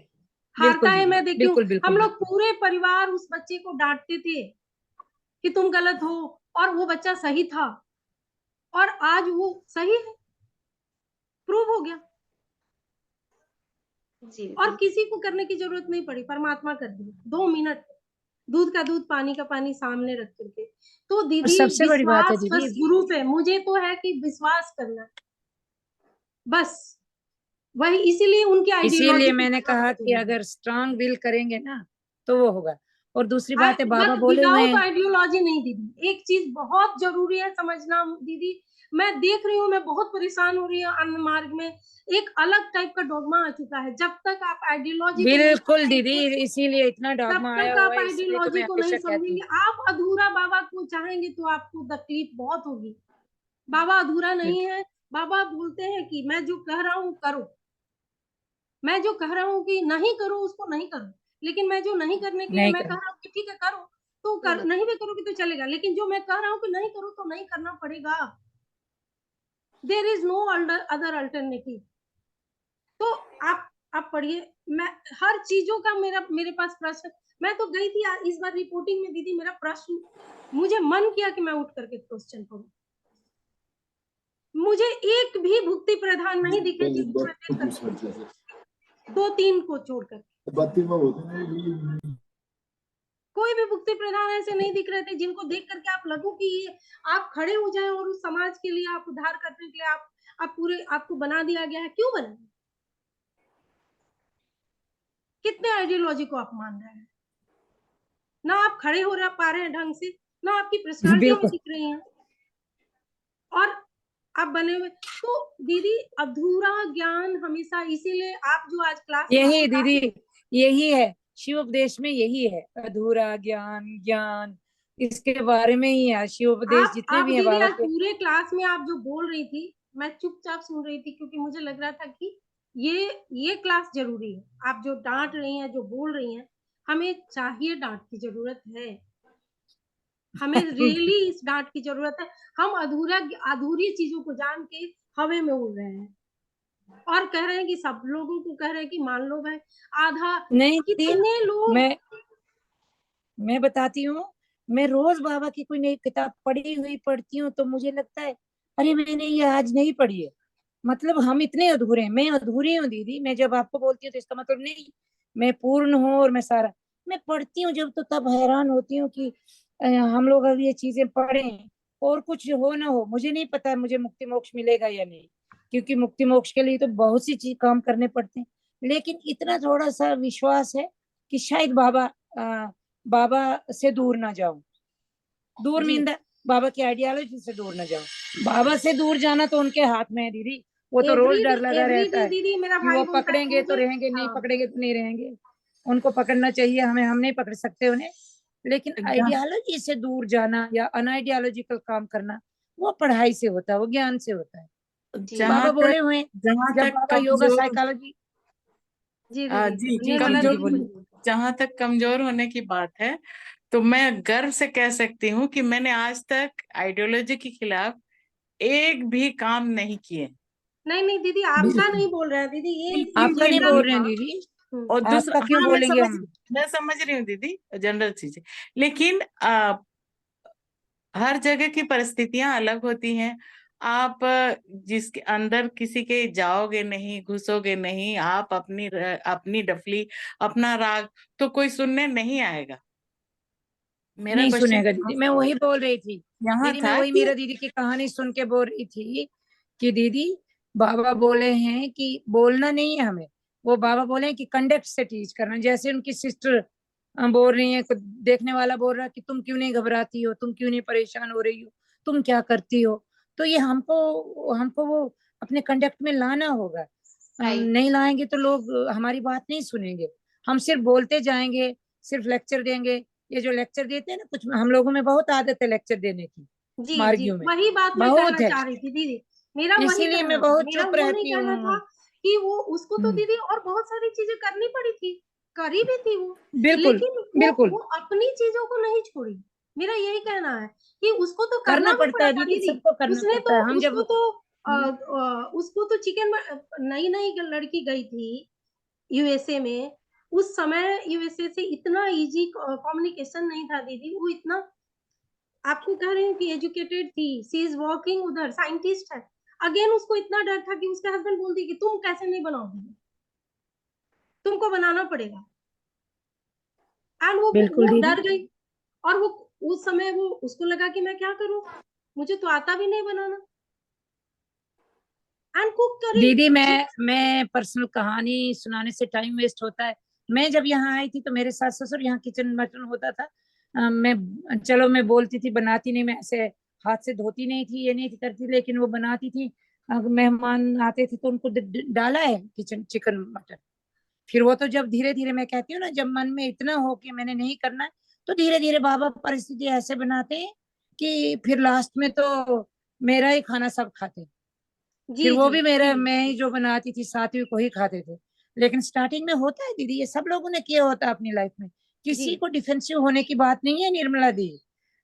हारता बिल्कुल है, दीदी, मैं देखी हूँ। बिल्कुल हम बिल्कुल लोग बिल्कुल। पूरे परिवार उस बच्चे को डांटते थे कि तुम गलत हो, और वो बच्चा सही था, और आज वो सही है, प्रूव हो गया। जी और दीदी। किसी को करने की जरूरत नहीं पड़ी, परमात्मा कर दिया 2 मिनट, दूध का दूध पानी का पानी सामने रख करके। तो और दीदी सबसे बड़ी बात है विश्वास दीदी, बस गुरु पे, मुझे तो है कि विश्वास करना बस, वही इसीलिए उनकी इसीलिए आइडियोलॉजी को मैंने फॉलो कहा करते कि हैं। अगर स्ट्रांग विल करेंगे ना तो वो होगा। और दूसरी बात है, बाबा बट बोले हुए विदाउट हैं। आइडियोलॉजी नहीं दीदी। एक चीज बहुत जरूरी है समझना दीदी, मैं देख रही हूँ, मैं बहुत परेशान हो रही हूँ अन्य मार्ग में। एक अलग टाइप का डोगमा आ चुका है। जब तक आप आइडियोलॉजी को नहीं बिल्कुल दीदी, समझेंगे, इसीलिए इतना जब डॉगमा आया तक हुआ आप है, इसीलिए तो आइडियोलॉजी मैं को नहीं हमेशा कहती समझेंगे, हूँ। आप अधूरा बाबा को चाहेंगे तो आपको तकलीफ बहुत होगी। बाबा अधूरा नहीं है। बाबा बोलते हैं कि मैं जो कह रहा हूँ करो, मैं जो कह रहा हूँ कि नहीं करो उसको नहीं करो, लेकिन मैं जो नहीं करने के लिए नहीं मैं कह करना। रहा हूँ कि ठीक है करो, तो नहीं भी करोगे तो चलेगा, लेकिन जो मैं कह रहा हूँ कि नहीं करो तो नहीं करना पड़ेगा। There is no other alternative. तो आप पढ़िए। मैं हर चीजों का मेरे पास प्रश्न, मैं तो गई थी इस बार रिपोर्टिंग में दीदी, मेरा प्रश्न, मुझे मन किया कि मैं उठ करके क्वेश्चन पढ़ूं। मुझे एक भी भुक्ति प्रधान नहीं दिखे जिसको मैं देख कर 2-3 को छोड़कर कोई भी भुक्ति प्रधान ऐसे नहीं दिख रहे थे जिनको देख करके आप लगो कि ये आप खड़े हो जाए और उस समाज के लिए आप उद्धार करने के लिए आप पूरे आपको बना दिया गया है। क्यों बना? कितने आइडियोलॉजी को आप मान रहे हैं? ना आप खड़े हो पा रहे हैं ढंग से, ना आपकी पर्सनालिटियां बिल्कुल दिख रही हैं, और आप बने हुए। तो दीदी अधूरा ज्ञान हमेशा, इसीलिए आप जो आज क्लास में यही सिखा दीदी, रहे हैं, यही है शिव उपदेश में, यही है अधूरा ज्ञान, ज्ञान इसके बारे में ही है शिव उपदेश जितने आप भी हैं दीदी बाबा आज के। पूरे क्लास में आप जो बोल रही थी, मैं चुपचाप सुन रही थी, क्योंकि मुझे लग रहा था कि ये क्लास जरूरी है। आप जो डांट रही हैं, जो बोल रही हैं, हमें चाहिए, डांट की जरूरत है, हमें रियली इस डांट की जरूरत है। हम अधूरी चीजों को जान के हवा में उड़ रहे हैं, और कह रहे हैं कि सब लोगों को कह रहे हैं कि मान लो भाई, आधा, नहीं दीदी, कितने लोग। मैं बताती हूँ, मैं रोज बाबा की कोई नई किताब पढ़ती हूँ तो मुझे लगता है अरे मैंने ये आज नहीं पढ़ी है। मतलब हम इतने अधूरे हैं, मैं अधूरी हूँ दीदी। मैं जब आपको बोलती हूँ तो इसका मतलब नहीं मैं पूर्ण हूँ और मैं सारा, मैं पढ़ती हूँ जब तो तब हैरान होती हूँ कि हम लोग अभी ये चीजें पढ़े और कुछ हो ना हो, मुझे नहीं पता मुझे मुक्ति मोक्ष मिलेगा या नहीं, क्योंकि मुक्ति मोक्ष के लिए तो बहुत सी चीज काम करने पड़ते हैं, लेकिन इतना थोड़ा सा विश्वास है कि शायद बाबा से दूर ना जाऊं। दूर जी। मीन बाबा की आइडियोलॉजी से दूर ना जाऊं। बाबा से दूर जाना तो उनके हाथ में है दीदी, वो तो रोज डर लगा रहता है दीदी मेरा कि भाई वो बोलता है पकड़ेंगे तो मुझे, रहेंगे, नहीं हाँ, पकड़ेंगे तो नहीं रहेंगे। उनको पकड़ना चाहिए, हम नहीं पकड़ सकते उन्हें। लेकिन जहाँ आइडियोलॉजी से दूर जाना या अनआइडियोलॉजिकल काम करना वो पढ़ाई से होता है, वो ज्ञान से होता है। जी। बाबा जहाँ बोले तक हुए हैं, जहाँ जब तक बाबा योगा कमजोर साइकोलॉजी जी दीदी, जी जी निर्मला जी कमजोर दीदी बोलिए। बोलिए। जहां तक कमजोर होने की बात है, तो मैं गर्व से कह सकती हूँ कि मैंने आज तक आइडियोलॉजी के खिलाफ एक भी काम नहीं किए। नहीं नहीं दीदी, आपका बिल्कुल, नहीं बोल रहे हैं दीदी, ये आपका नहीं जनरल बोल रहे हैं था। दीदी, और दूसरा, आपका क्यों हाँ बोलेंगे हम। मैं समझ रही हूँ दीदी, जनरल चीजें, लेकिन हर जगह की परिस्थितियां अलग होती हैं। आप जिसके अंदर किसी के जाओगे नहीं, घुसोगे नहीं, आप अपनी डफली, अपना राग, तो कोई सुनने नहीं आएगा। मेरा नहीं क्वेश्चन सुनेगा दीदी, मैं वही बोल रही थी यहाँ दीदी, मैं था वही कि मीरा दीदी की कहानी सुन के बोल रही थी कि दीदी बाबा बोले हैं कि बोलना नहीं है हमें, वो बाबा बोले हैं कि कंडक्ट से टीच करना। जैसे उनकी सिस्टर बोल रही है, देखने वाला बोल रहा है कि तुम क्यों नहीं घबराती हो, तुम क्यों नहीं परेशान हो रही हो, तुम क्या करती हो। तो ये हमको हमको वो अपने कंडक्ट में लाना होगा। राइट। नहीं लाएंगे तो लोग हमारी बात नहीं सुनेंगे। हम सिर्फ बोलते जाएंगे, सिर्फ लेक्चर देंगे। ये जो लेक्चर देते हैं ना, कुछ हम लोगों में बहुत आदत है लेक्चर देने की, जी जी, मार्गियों में वही बात मैं कहना बहुत है, चाह रही थी दीदी, मेरा वही इसीलिए मैं कहना था, बहुत मेरा चुप वो नहीं रहती कहना था हूँ। कि वो, उसको तो हम्म, दीदी और बहुत सारी चीजें करनी पड़ी थी, करी भी थी वो, बिल्कुल लेकिन बिल्कुल वो अपनी चीजों को नहीं छोड़ी। मेरा यही कहना है कि उसको तो करना करना भी पड़ता पड़ा है था दीदी, दीदी। सबको करना उसने पड़ता तो है। हम जब उसको तो चिकन, नई नई लड़की गई थी यूएसए में, उस समय यूएसए से इतना इजी कम्युनिकेशन नहीं था दीदी, वो इतना, आपको कह रही हूँ कि एजुकेटेड थी, सी इज वर्किंग उधर, साइंटिस्ट है। अगेन उसको इतना डर था कि उसके हस्बैंड बोल दी कि तुम कैसे नहीं बनाओगी, तुमको बनाना पड़ेगा। एंड बिल्कुल वो दीदी, डर गई। और वो उस समय वो, उसको लगा कि मैं क्या करूं, मुझे तो आता भी नहीं बनाना, एंड कुक करी। दीदी मैं पर्सनल कहानी सुनाने से टाइम वेस्ट होता है। मैं जब यहाँ आई थी तो मेरे सास ससुर यहाँ किचन मटन होता था। मैं बोलती थी, बनाती नहीं, मैं ऐसे हाथ से धोती नहीं थी, ये नहीं थी करती, लेकिन वो बनाती थी। मेहमान आते थे तो उनको डाला है किचन चिकन मटन। फिर वो तो जब धीरे धीरे, मैं कहती हूँ ना, जब मन में इतना हो कि मैंने नहीं करना है, तो धीरे धीरे बाबा परिस्थिति ऐसे बनाते हैं कि फिर लास्ट में तो मेरा ही खाना सब खाते हैं। जी फिर वो जी भी मेरा, मैं ही जो बनाती थी साथी को ही खाते थे। लेकिन स्टार्टिंग में होता है दीदी, ये सब लोगों ने किया होता है अपनी लाइफ में। जी, किसी को डिफेंसिव होने की बात नहीं है निर्मला दी,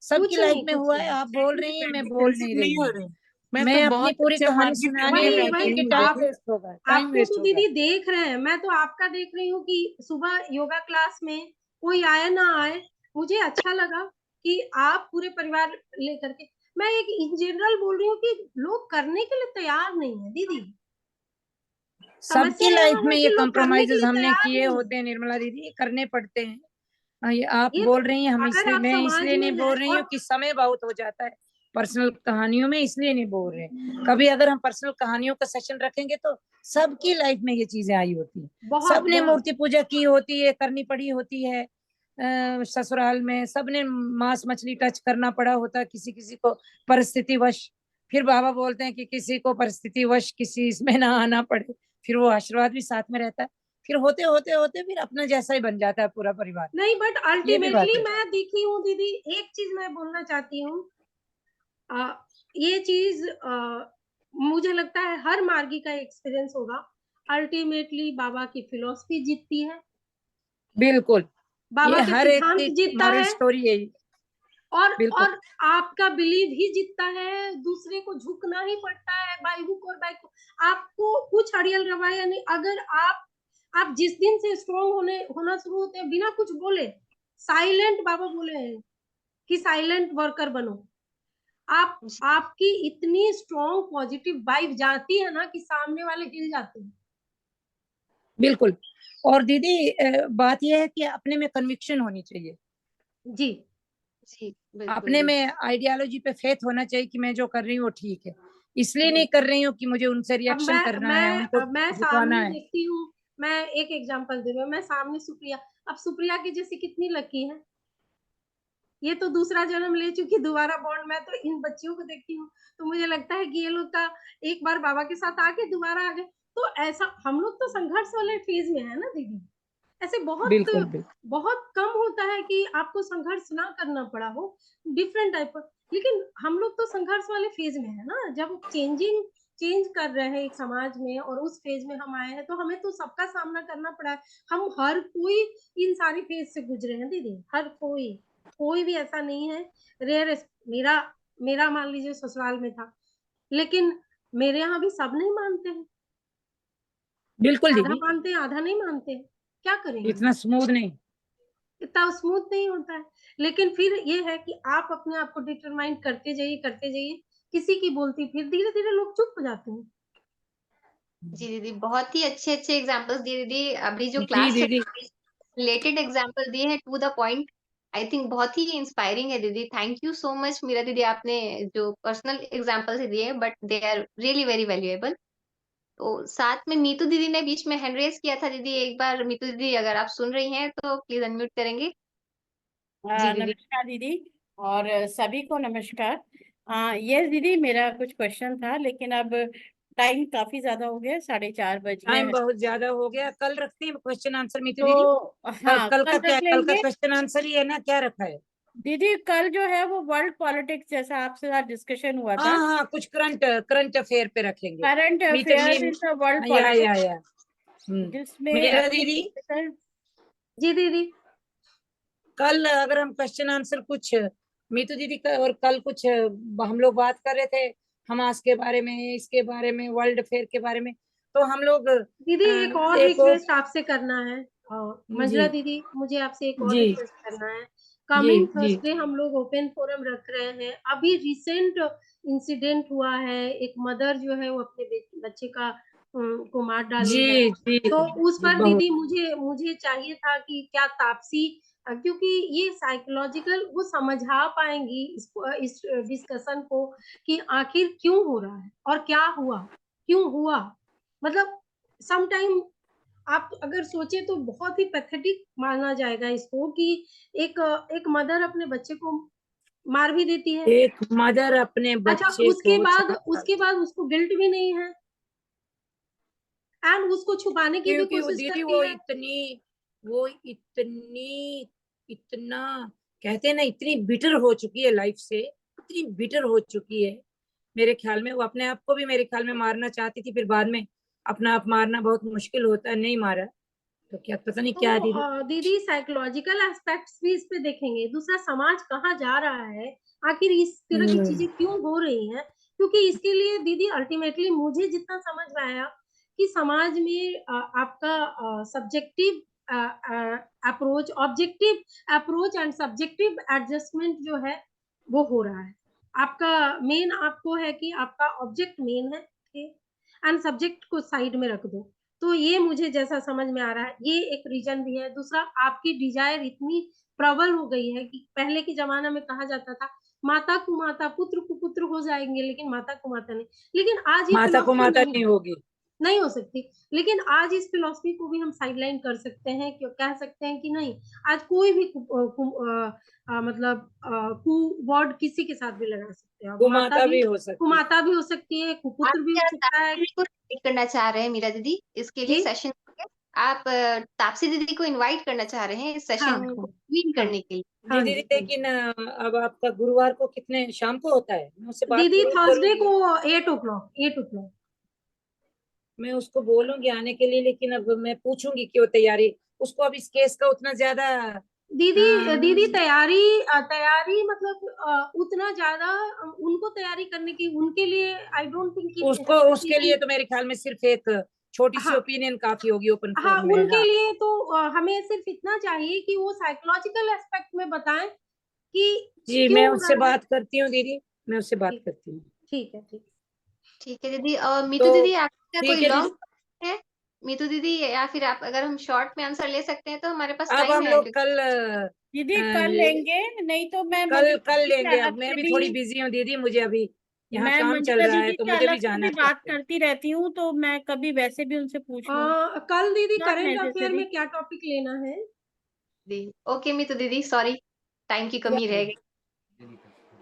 सबकी कुछ लाइफ नहीं में कुछ हुआ है। नहीं। आप बोल रही हैं, मैं बोल नहीं नहीं रही हो हूँ। रही, मैं तो मैं अपनी बहुत पूरी अच्छे कहानी मार्गी पे सुनाने आगे नहीं वही बैठी बैठी वही कि हूँ टाइम आप, दीदी। वेस्ट होगा, टाइम आपको वेस्ट तो होगा। दीदी देख रहे हैं, मैं तो आपका देख रही हूँ कि सुबह योगा क्लास में कोई आए ना आए, मुझे अच्छा लगा कि आप पूरे परिवार लेकर के, मैं एक इन जनरल बोल रही हूँ कि लोग करने के लिए तैयार नहीं है दीदी। सबकी समस्या लाइफ यहाँ है में कि ये लोग करने के कॉम्प्रोमाइजेस लिए हमने तैयार किए नहीं है। होते हैं निर्मला दीदी, ये करने पड़ते हैं। ये आप ये तो, बोल रही हैं, हम अगर इसलिए, आप मैं समाज इसलिए में नहीं है, बोल रही हूँ और कि समय बहुत हो जाता है पर्सनल कहानियों में, इसलिए नहीं बोल रहे हैं। कभी अगर हम पर्सनल कहानियों का सेशन रखेंगे तो सबकी लाइफ में ये चीजें आई होती है। बहुत सबने बहुत, मूर्ति पूजा की होती है, करनी पड़ी होती है। ससुराल में सबने मांस मछली टच करना पड़ा होता है, किसी किसी को परिस्थितिवश। फिर बाबा बोलते हैं कि किसी को परिस्थितिवश किसी इसमें ना आना पड़े, फिर वो आशीर्वाद भी साथ में रहता है। फिर होते होते होते फिर अपना जैसा ही बन जाता है पूरा परिवार। नहीं बट ये भी बात अल्टीमेटली है। मैं दिखी हूँ दीदी, एक चीज मैं बोलना चाहती हूँ, ये चीज मुझे लगता है हर मार्गी का एक्सपीरियंस होगा, अल्टीमेटली बाबा की फिलॉसफी जीतती है, बिल्कुल, बाबा ये के हर एक सिद्धांत की जीतता मॉरल है, स्टोरी है ये। बिल्कुल और आपका बिलीव ही जीतता है, दूसरे को झुकना ही पड़ता है बाई हुक और बाई क्रुक। आपको कुछ अड़ियल रवाया नहीं, अगर आप जिस दिन से स्ट्रॉन्ग होना शुरू होते हैं बिना कुछ बोले, साइलेंट, बाबा बोले हैं कि साइलेंट वर्कर बनो, आप, आपकी इतनी स्ट्रॉन्ग पॉजिटिव वाइब जाती है ना कि सामने वाले हिल जाते हैं। बिल्कुल। और दीदी बात यह है कि अपने में कन्विक्शन होनी चाहिए, जी जी, बिल्कुल, अपने बिल्कुल। में आइडियोलॉजी पे फेथ होना चाहिए कि मैं जो कर रही हूँ वो ठीक है। इसलिए नहीं कर रही हूँ कि मुझे उनसे अब रिएक्शन करना है, उनको मैं दिखाना सामने है। देखती हूँ, मैं एक एग्जांपल दे रही हूँ, मैं सामने सुप्रिया, अब सुप्रिया की जैसी कितनी लकी है, ये तो दूसरा जन्म ले चुकी, दोबारा बॉर्न। मैं तो इन बच्चियों को देखती हूँ तो मुझे लगता है कि ये लोग का एक बार बाबा के साथ आके दोबारा आ गए। तो ऐसा हम लोग तो संघर्ष वाले फेज में है ना दीदी, ऐसे बिल्कुल बिल्कुल। बहुत कम होता है कि आपको संघर्ष ना करना पड़ा हो, डिफरेंट टाइप का। लेकिन हम लोग तो संघर्ष वाले फेज में है ना, जब चेंज कर रहे हैं एक समाज में और उस फेज में हम आए हैं, तो हमें तो सबका सामना करना पड़ा है। हम हर कोई इन सारी फेज से गुजरे हैं दीदी, हर कोई भी ऐसा नहीं है। रेयर मेरा मेरा मान लीजिए ससुराल में था, लेकिन मेरे यहाँ भी सब नहीं मानते हैं, बिल्कुल आधा दीदी, मानते हैं आधा नहीं मानते हैं, क्या करेंगे, इतना स्मूथ नहीं। इतना स्मूथ नहीं होता है। लेकिन फिर ये है कि आप अपने आप को डिटरमाइन करते जाइए, किसी की बोलती फिर धीरे धीरे लोग चुप हो जाते हैं। जी दीदी, बहुत ही अच्छे-अच्छे एग्ज़ाम्पल्स दिए दीदी। अभी जो जी क्लास दीदी, रिलेटेड एग्ज़ाम्पल दिए हैं to the point, I think बहुत ही इंस्पायरिंग है दीदी। Thank you so much Meera दीदी, आपने जो पर्सनल एग्ज़ाम्पल्स दिए हैं but they are really very valuable. तो साथ में मीतू दीदी ने बीच में हैंड रेज़ किया था दीदी, एक बार मीतू दीदी अगर आप सुन रही हैं तो प्लीज़ अनम्यूट करेंगे। जी दीदी। नमस्कार दीदी, और सभी को नमस्कार। यस दीदी, मेरा कुछ क्वेश्चन था, लेकिन अब टाइम काफी ज्यादा हो गया, 4:30 बज गए टाइम हैं। बहुत ज्यादा हो गया। कल रखते हैं क्वेश्चन आंसर मीतू तो दीदी। हाँ, कल का कल क्या रख है? कल का लेंगे क्वेश्चन आंसर ही है ना, क्या रखा है? दीदी। कल जो है वो वर्ल्ड पॉलिटिक्स जैसा आपसे साथ डिस्कशन हुआ था, हाँ हाँ, कुछ करंट अफेयर पे रखेंगे। Current Meetu affairs in the world politics, या जिसमें मेरा दीदी, जी दीदी। कल अगर हम क्वेश्चन आंसर कुछ मीतू दीदी का, और कल कुछ हम लोग बात कर रहे थे हमास के बारे में, इसके बारे में, वर्ल्ड फेयर के बारे में, तो हम लोग दीदी एक और एक और रिक्वेस्ट आपसे करना है, मंजुला जी दीदी, मुझे आपसे एक और जी रिक्वेस्ट करना है। जी कमिंग जी थर्सडे हम लोग ओपन फोरम रख रहे हैं। अभी रिसेंट इंसिडेंट हुआ है, एक मदर जो है वो अपने बच्चे का को मार डाली है। जी जी तो उस जी, पर बहुत दीदी मुझे चाहिए था कि क्या तापसी, क्योंकि ये साइकोलॉजिकल वो समझा पाएंगी इस डिस्कशन को कि आखिर क्यों हो रहा है और क्या हुआ, क्यों हुआ। मतलब सम टाइम आप अगर सोचे तो बहुत ही पैथेटिक माना जाएगा इसको कि एक मदर अपने बच्चे को मार भी देती है। एक मदर अपने अच्छा, बच्चे को उसके बाद उसको गिल्ट भी नहीं है एंड उसको छुपाने की भी क्योंकि वो कोशिश दीदी करती है। वो इतनी इतना कहते हैं ना, इतनी बिटर हो चुकी है लाइफ से, इतनी बिटर हो चुकी है। मेरे ख्याल में वो अपने आप को भी मेरे ख्याल में मारना चाहती थी, फिर बाद में अपना आप मारना बहुत मुश्किल होता है, नहीं मारा। तो क्या पता नहीं क्या दीदी। तो दीदी साइकोलॉजिकल एस्पेक्ट्स भी इस पे देखेंगे, दूसरा समाज कहाँ जा रहा है, आखिर इस तरह की चीजें क्यों हो रही हैं। क्योंकि इसके लिए दीदी अल्टीमेटली मुझे जितना समझ में आया कि समाज में आपका subjective approach, objective approach and subjective adjustment जो है वो हो रहा है। आपका मेन आपको है कि आपका ऑब्जेक्ट मेन है एंड सब्जेक्ट को साइड में रख दो। तो ये मुझे जैसा समझ में आ रहा है, ये एक रीजन भी है। दूसरा, आपकी डिजायर इतनी प्रबल हो गई है कि पहले के जमाना में कहा जाता था माता को माता, पुत्र को पुत्र हो जाएंगे, लेकिन माता को माता नहीं। लेकिन आज ये माता को फिलॉसफी माता नहीं होगी। नहीं हो सकती। लेकिन आज इस फिलॉसफी को भी हम साइडलाइन कर सकते हैं, क्यों कह सकते हैं कि नहीं, आज कोई भी मतलब कु वर्ड किसी के साथ भी लगा सकते हैं। वो माता भी हो सकती है। कुमाता भी हो सकती है, आप कुपुत्र भी हो क्या सकता है। तापसी दीदी को इनवाइट करना चाह रहे हैं मीरा दीदी इसके लिए जी सेशन? आप तापसी दीदी को इनवाइट करना चाह रहे हैं इस हाँ सेशन को विन हाँ करने के लिए? हाँ दीदी जी लेकिन अब आपका गुरुवार को कितने शाम को होता है? मैं उससे बात दीदी जरूर थर्सडे करूंगी। को 8 o'clock। मैं उसको बोलूंगी आने के लिए, लेकिन अब मैं पूछूंगी कि वो तैयारी, उसको अब इस केस का उतना ज्यादा दीदी दीदी अ, तैयारी मतलब उतना ज्यादा उनको तैयारी करने की उनके लिए आई डोंट थिंक कि उसको उसके लिए तो मेरे ख्याल में सिर्फ एक छोटी सी हाँ ओपिनियन काफी होगी ओपन हाँ, फोरम में। उनके हाँ लिए तो हमें सिर्फ इतना चाहिए कि वो साइकोलॉजिकल एस्पेक्ट में बताएं कि जी, क्यों मैं हो उससे रहा है। बात करती हूँ दीदी, मैं उससे बात ठीक करती हूँ। ठीक है ठीक। ठीक है दीदी। और मीतू तो दीदी, आपका कोई ठीक है दीदी, लॉन्ग है मीतू दीदी, या फिर आप अगर हम शॉर्ट में आंसर ले सकते हैं तो हमारे पास अब टाइम हम है लोग कल दीदी कल लेंगे, नहीं तो मैं मुझे कल लेंगे। जाना अब था मैं भी अभी। थोड़ी बिजी हूँ दीदी, मुझे अभी यहाँ मैं काम चल मंजुला रहा है दीदी तो से मुझे भी अलग से जाना भी है। बात करती रहती हूँ, तो मैं कभी वैसे भी उनसे पूछ लूँ, कल दीदी नॉट करंट अफेयर नेसेसरी। में क्या टॉपिक लेना है? ओके मितु दीदी, सॉरी टाइम की कमी रह गई।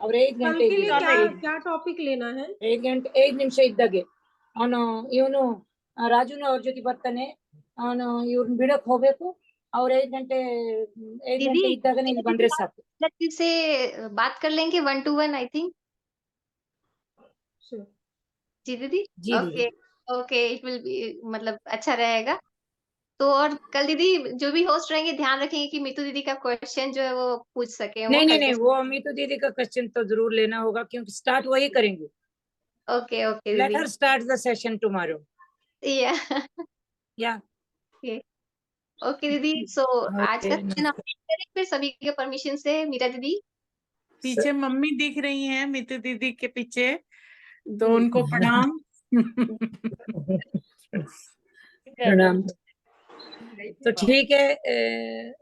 ಅವ್ರು 5 कल ಗಂಟೆ के लिए क्या ಇಲ್ಲಿದ್ದಾರೆ. क्या टॉपिक लेना है? 5 ನಿಮಿಷ ಇದ್ದಾಗೆ ಅವನು ಇವನು ರಾಜುನು ಅವ್ರ ಜೊತೆ ಬರ್ತಾನೆ. ಅವನು ಇವ್ರನ್ನ ಬಿಡಕ್ ಹೋಗ್ಬೇಕು. ಅವ್ರು 5 दीदी ಗಂಟೆ ಇದ್ದಾಗ ನೀನು ಬಂದ್ರೆ ಸಾಕು. लड़की से बात कर लेंगे 1 to 1 आई थिंक। Sure. जी दीदी। जी ओके दीदी. ओके, इट विल बी मतलब अच्छा रहेगा। तो और कल दीदी जो भी होस्ट रहेंगे ध्यान रखेंगे कि मितु दीदी का क्वेश्चन जो है वो पूछ सके, वो नहीं नहीं कल नहीं, के। वो अमितो दीदी का क्वेश्चन तो जरूर लेना होगा क्योंकि स्टार्ट वही करेंगे. ओके ओके लेट दीदी। हर स्टार्ट द सेशन टुमारो. या या ओके दीदी, सो आज का सेशन हम नमस्कार. करें फिर सभी के परमिशन से। मीरा दीदी पीछे मम्मी दिख रही हैं मितु दीदी के पीछे, तो जी। उनको प्रणाम। प्रणाम. तो ठीक है,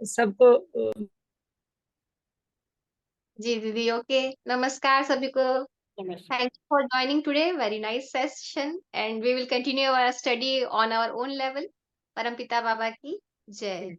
सबको जी दीदी, ओके नमस्कार सभी को। नमस्कार। Thank you for joining today. Very nice session, and we will continue our study on our own level. परमपिता बाबा की जय।